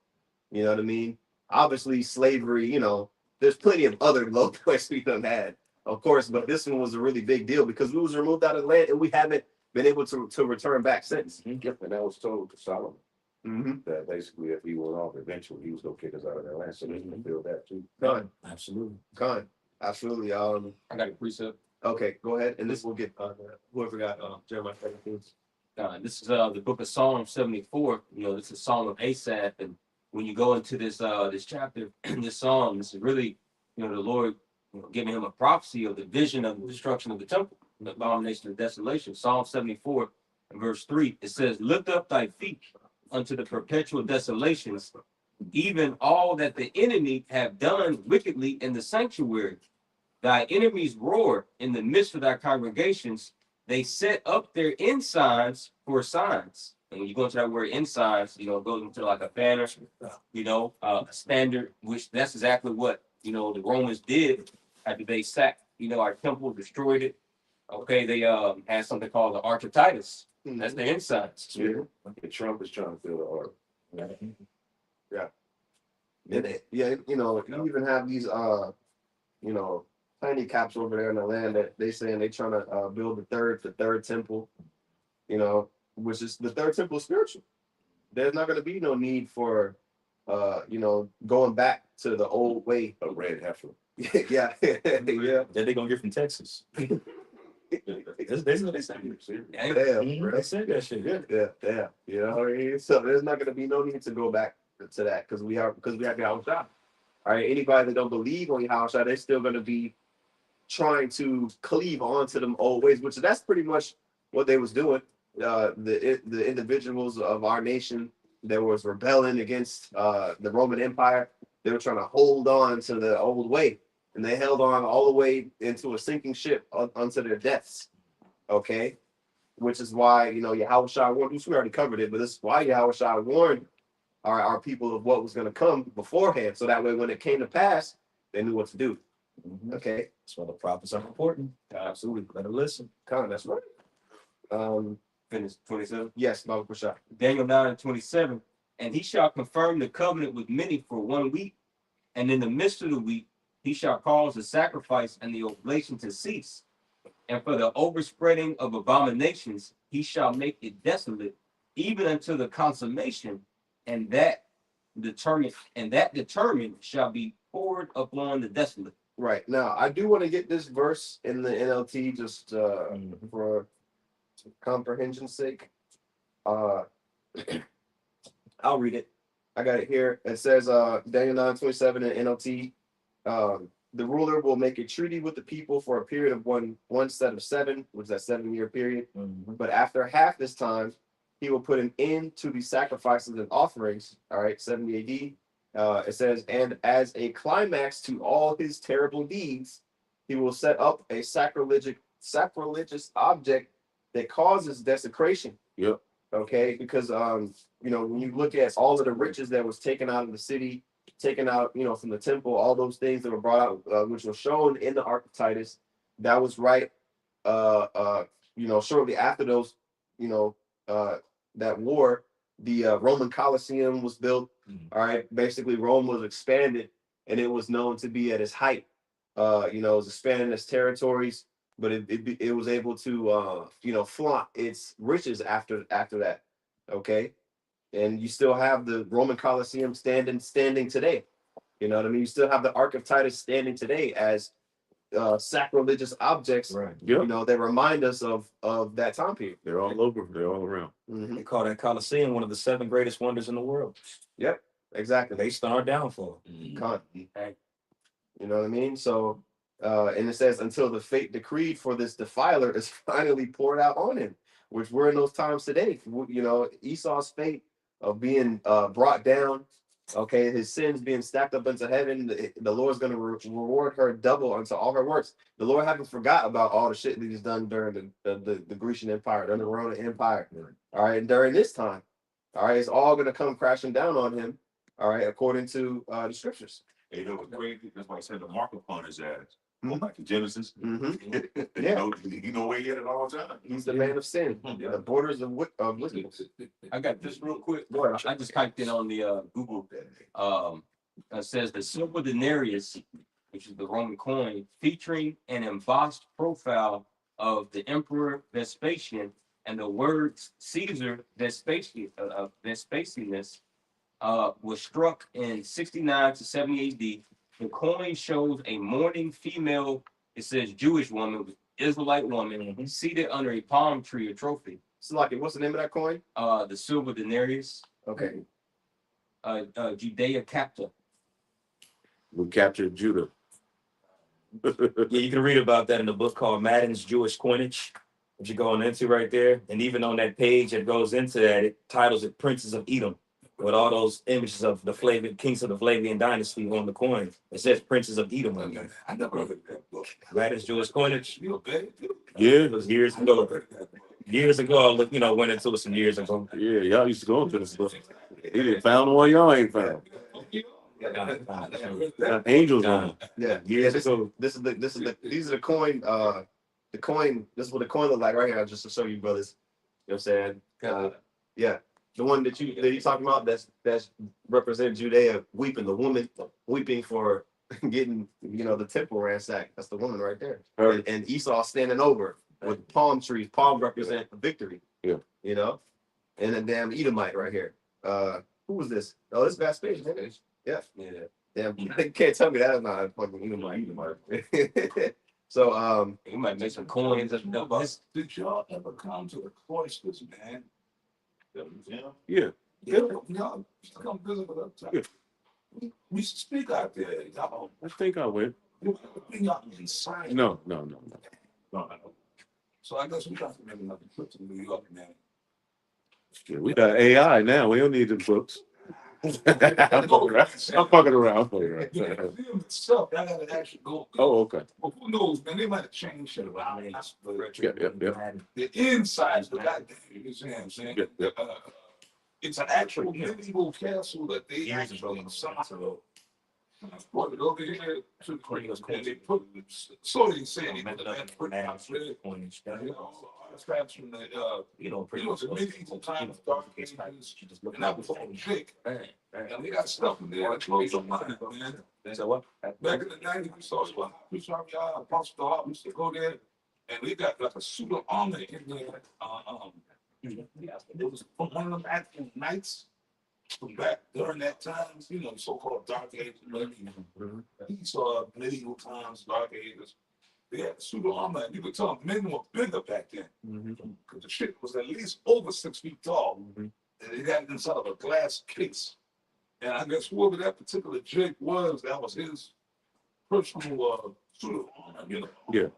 You know what I mean? Obviously, slavery, you know, there's plenty of other low points we done had, of course, but this one was a really big deal because we was removed out of the land and we haven't been able to return back since. Yep, and that was told to Solomon that basically if he went off, eventually he was gonna kick us out of that land. So they can build that too. Con, Absolutely. absolutely. I got a precept. Okay, go ahead, and this will get whoever got Jeremiah 17. This is the book of Psalm 74. You know, this is Psalm of Asaph, and when you go into this this chapter, this psalm, this is really, you know, the Lord, you know, giving him a prophecy of the vision of the destruction of the temple, the abomination of desolation. Psalm 74 and verse 3, it says, "Lift up thy feet unto the perpetual desolations, even all that the enemy have done wickedly in the sanctuary. Thy enemies roar in the midst of thy congregations. They set up their ensigns for signs." And when you go into that word ensigns, you know, it goes into like a banner, you know, a standard, which that's exactly what, you know, the Romans did after they sacked, you know, our temple, destroyed it. Okay, they had something called the ARCHAEOLOGY. That's their ensigns. Yeah. Trump is trying to fill the order. Yeah, you know, you even have these you know, tiny caps over there in the land that they saying they trying to build the third temple, you know, which is the third temple is spiritual. There's not going to be no need for you know, going back to the old way. A red heifer. Yeah, yeah. That they gonna get from Texas. That's what they say. Damn, bro. They said that shit. Yeah. You know what I mean? So there's not going to be no need to go back to that because we have Yahawashi. All right, anybody that don't believe on Yahawashi, they're still going to be trying to cleave onto them old ways, which that's pretty much what they was doing. The individuals of our nation that was rebelling against the Roman Empire, they were trying to hold on to the old way, and they held on all the way into a sinking ship unto their deaths. Okay, which is why, you know, Yahawashi warned, we already covered it, but this is why Yahawashi warned our people of what was going to come beforehand, so that way when it came to pass, they knew what to do. Okay, That's why the prophets are important. absolutely. Better listen. That's right. Finish 27. Yes, Baba Kusha. Daniel 9 and 27. "And he shall confirm the covenant with many for 1 week, and in the midst of the week he shall cause the sacrifice and the oblation to cease. And for the overspreading of abominations he shall make it desolate, even until the consummation, and that determined shall be poured upon the desolate." Right, now I do want to get this verse in the NLT just for comprehension's sake. I'll read it. I got it here. It says Daniel 9:27 in NLT. The ruler will make a treaty with the people for a period of one set of 7, which is that 7-year period. But after half this time, he will put an end to the sacrifices and offerings. All right, 70 AD. It says, and as a climax to all his terrible deeds, he will set up a sacrilegious object that causes desecration. Yep. Okay, because you know, when you look at all of the riches that was taken out of the city, taken out, you know, from the temple, all those things that were brought out, which was shown in the Ark of Titus, that was right. You know, shortly after those, you know, that war, the Roman Colosseum was built. All right, basically Rome was expanded, and it was known to be at its height. You know, it was expanding its territories, but it was able to you know, flaunt its riches after that. Okay, and you still have the Roman Colosseum standing today. You know what I mean? You still have the Ark of Titus standing today as sacrilegious objects. Right. You know, they remind us of that time period. They're all over. They're all around. They call that Colosseum one of the 7 greatest wonders in the world. Yep, exactly. Based on our downfall. Con. You know what I mean? So, and it says, until the fate decreed for this defiler is finally poured out on him, which we're in those times today. You know, Esau's fate of being brought down, okay, his sins being stacked up into heaven, the Lord's going to reward her double unto all her works. The Lord hasn't forgot about all the shit that he's done during the Grecian Empire, during the Roman Empire. All right, and during this time, all right, it's all going to come crashing down on him, all right, according to the scriptures. You know what's crazy? That's why I said the mark upon his ass. Go back to Genesis. Yeah. You know where he had it all the time. He's the man of sin. Yeah. The borders of wisdom. I got this real quick. Go ahead. I just typed in on the Google. It says the silver denarius, which is the Roman coin, featuring an embossed profile of the Emperor Vespasian and the words Caesar Vespasianus, was struck in 69 to 70 AD. The coin shows a mourning female, it says Jewish woman, Israelite woman, seated under a palm tree or trophy. Slaki, what's the name of that coin? The silver denarius, Okay. Judea capta. We captured Judah. Yeah, you can read about that in the book called Madden's Jewish Coinage, which you're going into right there. And even on that page that goes into that, it titles it Princes of Edom, with all those images of the Flavian kings of the Flavian dynasty on the coin. It says Princes of Edom on there. I never heard of that book. Madden's Jewish Coinage. You okay? Yeah. It was years ago. Years ago, I went into it some years ago. Yeah, y'all used to go into this book. He didn't found one y'all ain't found. Angels on. Yeah. Years These ago. are the coin. This is what the coin look like right here. Just to show you, brothers. You know what I'm saying? Yeah. The one that you talking about, that's represent Judea weeping, the woman weeping for getting, the temple ransacked. That's the woman right there. And Esau standing over with palm trees. Palm represent victory. Yeah. And a damn Edomite right here. Who was this? Oh, this is Vespasian. Yeah. Yeah. Damn, you can't tell me that is not a fucking Edomite. So You might make some coins and stuff. Did y'all ever come to the cloisters, man? Yeah. Y'all come visit with us. Yeah. We speak out there, y'all. I think I went. We got inside. No. So I guess we got to make another trip to New York, man. Yeah, we got AI now. We don't need the books. I'm fucking around. Yeah, itself, I gotta actually go. Oh, okay. Well, who knows, man? They might have changed shit around. Yeah. The insides, the goddamn, you see what I'm saying? Yeah. It's an actual medieval castle that they actually brought it over here to and they put, so they say, artifacts from the, it's a medieval time of dark ages, and that was all Jake. And they got stuff in there that blows your mind, man. So what? Back in the 90s, we saw Apostle Hart used to go there, and we got like a suit of armor in there. It was from one of them African knights from back during that time, so-called dark ages. He saw medieval times, dark ages. They had a suit of armor, and you could tell men were bigger back then. Because the shit was at least over 6 feet tall. And they had it inside of a glass case. And I guess whoever that particular Jake was, that was his personal suit of armor, Yeah.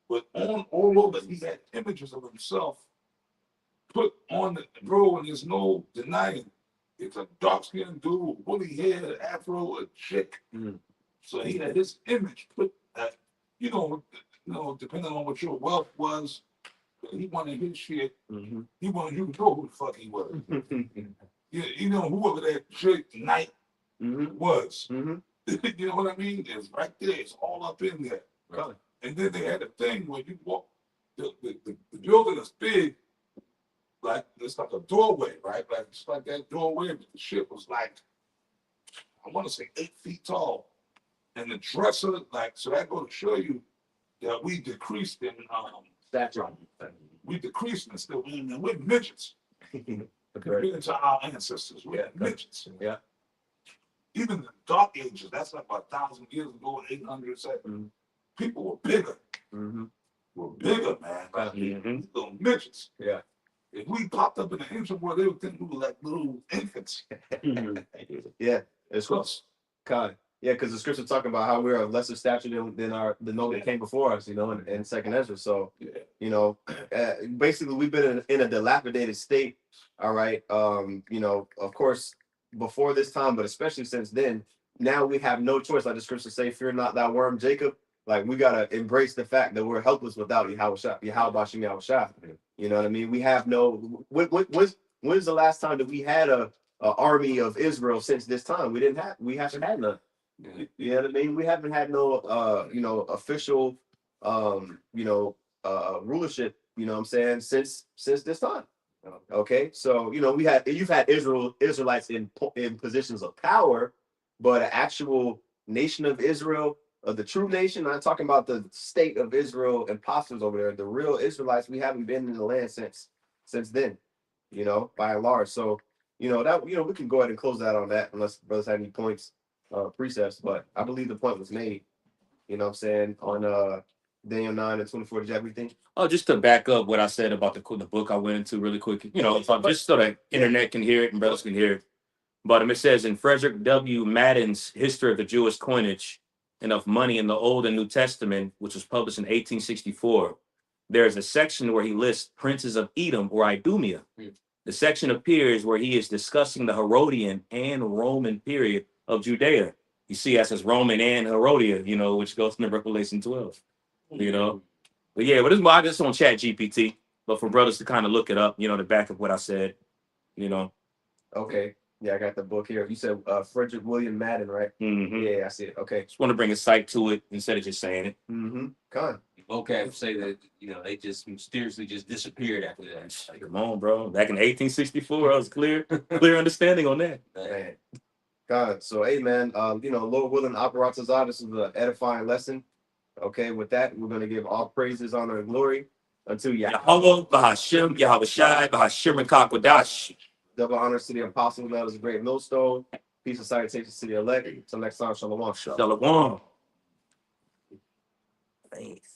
But all over, he had images of himself put on the bro, and there's no denying. It's a dark-skinned dude, woolly hair, afro, a chick. So he had his image put that, depending on what your wealth was, he wanted his shit. He wanted you to know who the fuck he was. Whoever that chick knight was. You know what I mean? It's right there. It's all up in there. Right. And then they had a thing where you walk, the building is big, like it's like a doorway, right? Like it's like that doorway, but the shit was like, I want to say 8 feet tall. And the dresser, so that go to show you that we decreased in stature. We decreased in still, we're midgets. Compared to our ancestors, we're midgets. Yeah. Even the dark ages, that's like about 1,000 years ago, 800, people were bigger. Were bigger, man. Little midgets. Yeah. If we popped up in the ancient world, they would think we were like little infants. Yeah. It's close. Kind. Yeah, because the scripture talking about how we're of lesser stature than the note that came before us, in Second Ezra. So, basically we've been in a dilapidated state. All right. Of course, before this time, but especially since then, now we have no choice. Like the scriptures say, "Fear not thy worm, Jacob." Like we gotta embrace the fact that we're helpless without YAHAWASHI. You know what I mean? We have no. When's the last time that we had a army of Israel since this time. We haven't had none. You know what I mean? We haven't had no you know, official you know, rulership, you know what I'm saying, since this time. Okay, so you know, you've had Israelites in positions of power, but an actual nation of Israel, the true nation. I'm talking about the state of Israel imposters over there, the real Israelites. We haven't been in the land since then, you know, by and large. So you know that, you know, we can go ahead and close that on that, unless brothers have any points, precepts. But I believe the point was made. You know what I'm saying, on Daniel 9:24. Did you have anything? Oh, just to back up what I said about the book I went into really quick, you know, just so that internet can hear it and brothers can hear it. But it says in Frederick W. Madden's History of the Jewish Coinage and of Money in the Old and New Testament, which was published in 1864, there's a section where he lists princes of Edom or Idumea. The section appears where he is discussing the Herodian and Roman period of Judea. You see, that says Roman and Herodian, you know, which goes into Revelation 12, you know. But yeah, but this is why I just on Chat GPT, but for brothers to kind of look it up, you know, to back up what I said, you know. Okay. Yeah, I got the book here. You said Frederick William Madden, right? Yeah, I see it. Okay. Just want to bring a site to it instead of just saying it. Con. Okay, say that, you know, they just mysteriously just disappeared after that. Like, come on, bro. Back in 1864, I was clear understanding on that. Man. God. So, hey, man, you know, Lord willing, Aparatazah, this is an edifying lesson. Okay, with that, we're going to give all praises, honor, and glory unto Yahawah, Bahashem, Yahawashai, Bahashem, and Kakwadash. Double honors to the apostle, that was a great millstone. Peace and salutations to the elect. Until next time, shalom. Shalom. Thanks.